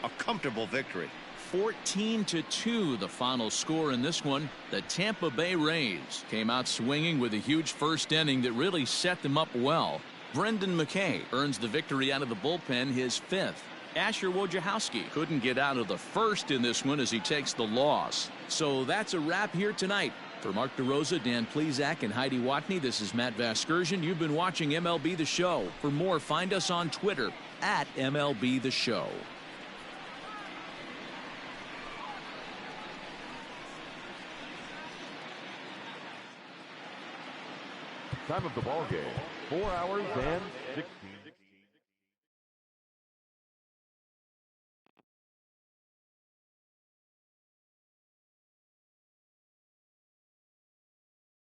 Speaker 2: A comfortable victory.
Speaker 1: 14-2 the final score in this one. The Tampa Bay Rays came out swinging with a huge first inning that really set them up well. Brendan McKay earns the victory out of the bullpen, his 5th. Asher Wojciechowski couldn't get out of the first in this one as he takes the loss. So that's a wrap here tonight. For Mark DeRosa, Dan Plezak, and Heidi Watney, this is Matt Vasgersian. You've been watching MLB The Show. For more, find us on Twitter at MLB The Show.
Speaker 4: Time of the ball game, 4 hours and 16